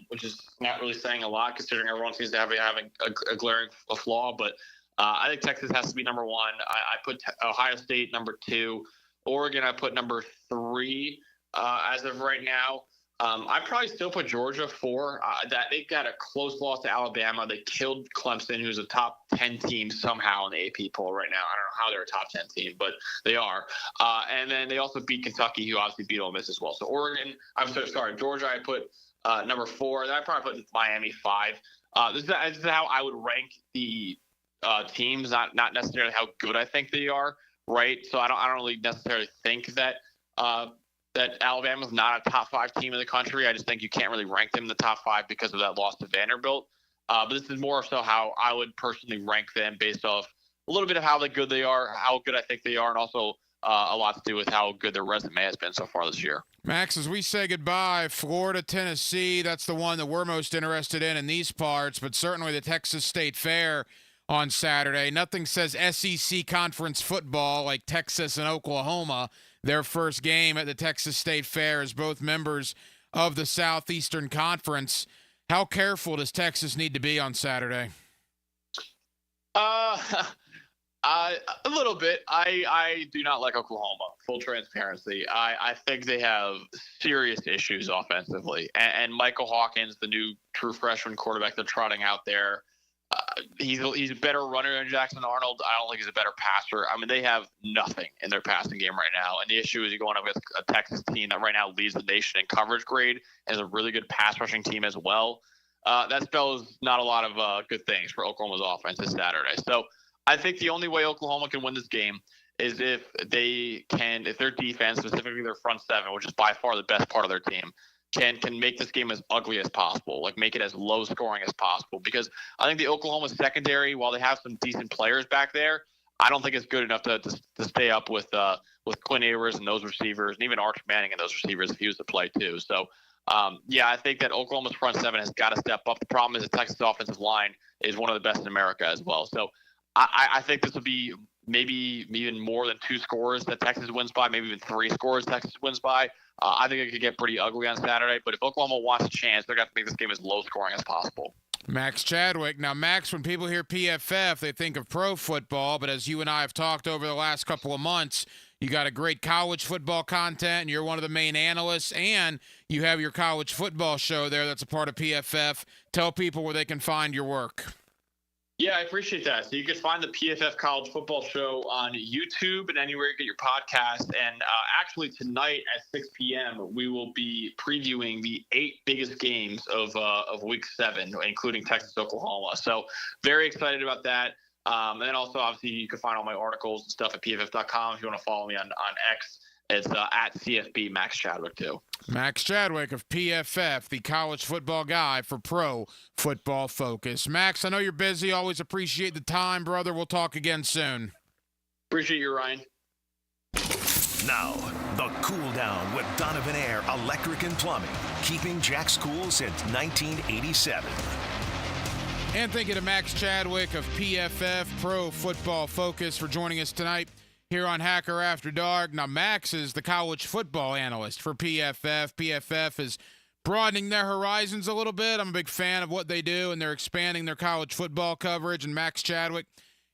which is not really saying a lot considering everyone seems to be having a glaring flaw. But I think Texas has to be number 1. I put Ohio State number 2. Oregon I put number 3 as of right now. I'd probably still put Georgia 4. That they got a close loss to Alabama. They killed Clemson, who's a top 10 team somehow in the AP poll right now. I don't know how they're a top 10 team, but they are. And then they also beat Kentucky, who obviously beat Ole Miss as well. So Georgia I put number 4. Then I probably put Miami 5. This is how I would rank the teams, not necessarily how good I think they are, right? So I don't really necessarily think that Alabama's not a top 5 team in the country. I just think you can't really rank them in the top 5 because of that loss to Vanderbilt. But this is more so how I would personally rank them based off a little bit of how good they are, how good I think they are, and also a lot to do with how good their resume has been so far this year. Max, as we say goodbye, Florida, Tennessee, that's the one that we're most interested in these parts, but certainly the Texas State Fair on Saturday. Nothing says SEC conference football like Texas and Oklahoma. Their first game at the Texas State Fair as both members of the Southeastern Conference. How careful does Texas need to be on Saturday? A little bit. I do not like Oklahoma, full transparency. I think they have serious issues offensively. And Michael Hawkins, the new true freshman quarterback they're trotting out there, he's a better runner than Jackson Arnold. I don't think he's a better passer. They have nothing in their passing game right now. And the issue is you're going up against a Texas team that right now leads the nation in coverage grade and is a really good pass rushing team as well. That spells not a lot of good things for Oklahoma's offense this Saturday. So I think the only way Oklahoma can win this game is if their defense, specifically their front 7, which is by far the best part of their team, can make this game as ugly as possible, like make it as low scoring as possible. Because I think the Oklahoma secondary, while they have some decent players back there, I don't think it's good enough to stay up with Quinn Ewers and those receivers, and even Arch Manning and those receivers if he was to play too. So, I think that Oklahoma's front 7 has got to step up. The problem is the Texas offensive line is one of the best in America as well. So I think this will be maybe even more than 2 scores that Texas wins by, maybe even 3 scores Texas wins by. I think it could get pretty ugly on Saturday, but if Oklahoma wants a chance, they're going to have to make this game as low scoring as possible. Max Chadwick. Now, Max, when people hear PFF, they think of pro football, but as you and I have talked over the last couple of months, you got a great college football content, and you're one of the main analysts, and you have your college football show there that's a part of PFF. Tell people where they can find your work. Yeah, I appreciate that. So you can find the PFF College Football Show on YouTube and anywhere you get your podcast. And actually tonight at 6 p.m., we will be previewing the 8 biggest games of Week 7, including Texas-Oklahoma. So very excited about that. And then also, obviously, you can find all my articles and stuff at pff.com. If you want to follow me on X, it's at CFB Max Chadwick, too. Max Chadwick of PFF, the college football guy for Pro Football Focus. Max, I know you're busy. Always appreciate the time, brother. We'll talk again soon. Appreciate you, Ryan. Now, the cool down with Donovan Air Electric and Plumbing, keeping Jack's cool since 1987. And thank you to Max Chadwick of PFF Pro Football Focus for joining us tonight here on Hacker After Dark. Now, Max is the college football analyst for PFF. PFF is broadening their horizons a little bit. I'm a big fan of what they do, and they're expanding their college football coverage, and Max Chadwick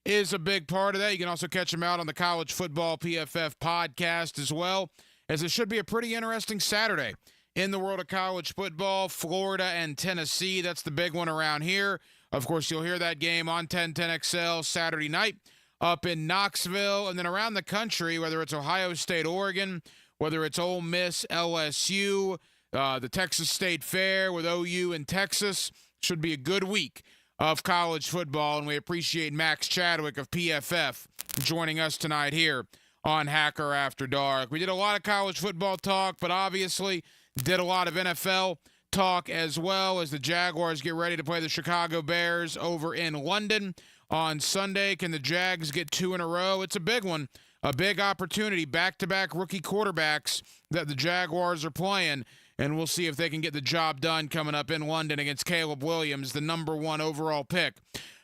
is a big part of that. You can also catch him out on the College Football PFF podcast as well, as it should be a pretty interesting Saturday in the world of college football. Florida and Tennessee, that's the big one around here. Of course, you'll hear that game on 1010XL Saturday night up in Knoxville, and then around the country, whether it's Ohio State, Oregon, whether it's Ole Miss, LSU, the Texas State Fair with OU and Texas. Should be a good week of college football, and we appreciate Max Chadwick of PFF joining us tonight here on Hacker After Dark. We did a lot of college football talk, but obviously did a lot of NFL talk as well, as the Jaguars get ready to play the Chicago Bears over in London on Sunday. Can the Jags get 2 in a row? It's a big one, a big opportunity, back-to-back rookie quarterbacks that the Jaguars are playing, and we'll see if they can get the job done coming up in London against Caleb Williams, the number 1 overall pick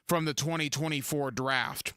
from the 2024 draft.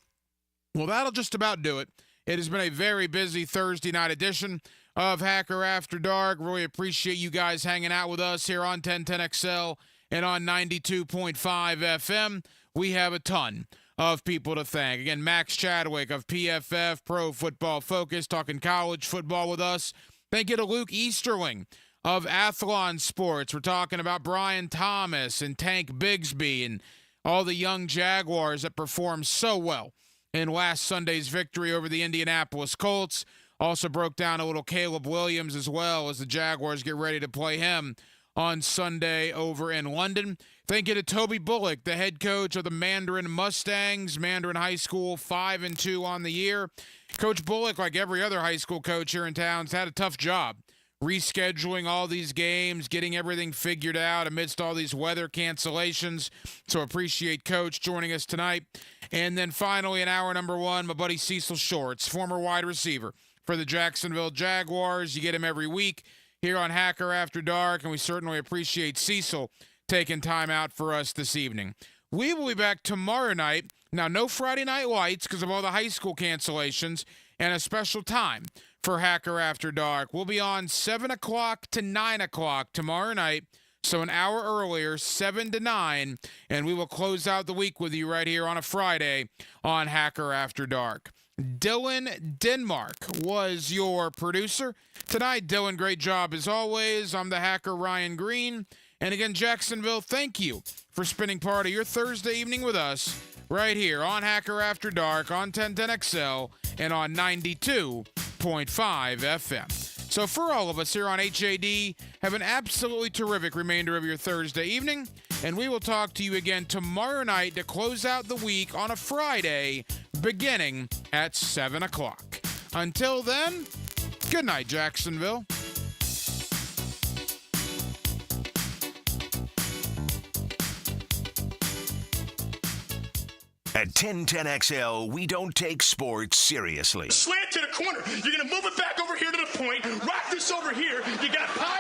Well, that'll just about do it. It has been a very busy Thursday night edition of Hacker After Dark. Really appreciate you guys hanging out with us here on 1010XL and on 92.5 FM. We have a ton of people to thank. Again, Max Chadwick of PFF Pro Football Focus talking college football with us. Thank you to Luke Easterling of Athlon Sports. We're talking about Brian Thomas and Tank Bigsby and all the young Jaguars that performed so well in last Sunday's victory over the Indianapolis Colts. Also broke down a little Caleb Williams as well, as the Jaguars get ready to play him on Sunday over in London. Thank you to Toby Bullock, the head coach of the Mandarin Mustangs. Mandarin High School 5-2 on the year. Coach Bullock, like every other high school coach here in town, has had a tough job rescheduling all these games, getting everything figured out amidst all these weather cancellations. So appreciate Coach joining us tonight. And then finally, in hour number 1, my buddy Cecil Shorts, former wide receiver for the Jacksonville Jaguars. You get him every week here on Hacker After Dark, and we certainly appreciate Cecil taking time out for us this evening. We will be back tomorrow night. Now, no Friday Night Lights because of all the high school cancellations, and a special time for Hacker After Dark. We'll be on 7 o'clock to 9 o'clock tomorrow night, so an hour earlier, 7 to 9, and we will close out the week with you right here on a Friday on Hacker After Dark. Dylan Denmark was your producer tonight. Dylan, great job as always. I'm the hacker, Ryan Green. And again, Jacksonville, thank you for spending part of your Thursday evening with us right here on Hacker After Dark on 1010XL and on 92.5 FM. So for all of us here on HAD, have an absolutely terrific remainder of your Thursday evening, and we will talk to you again tomorrow night to close out the week on a Friday beginning at 7 o'clock. Until then, good night, Jacksonville. At 1010XL, we don't take sports seriously. Slant to the corner. You're going to move it back over here to the point. Rock this over here. You got pie.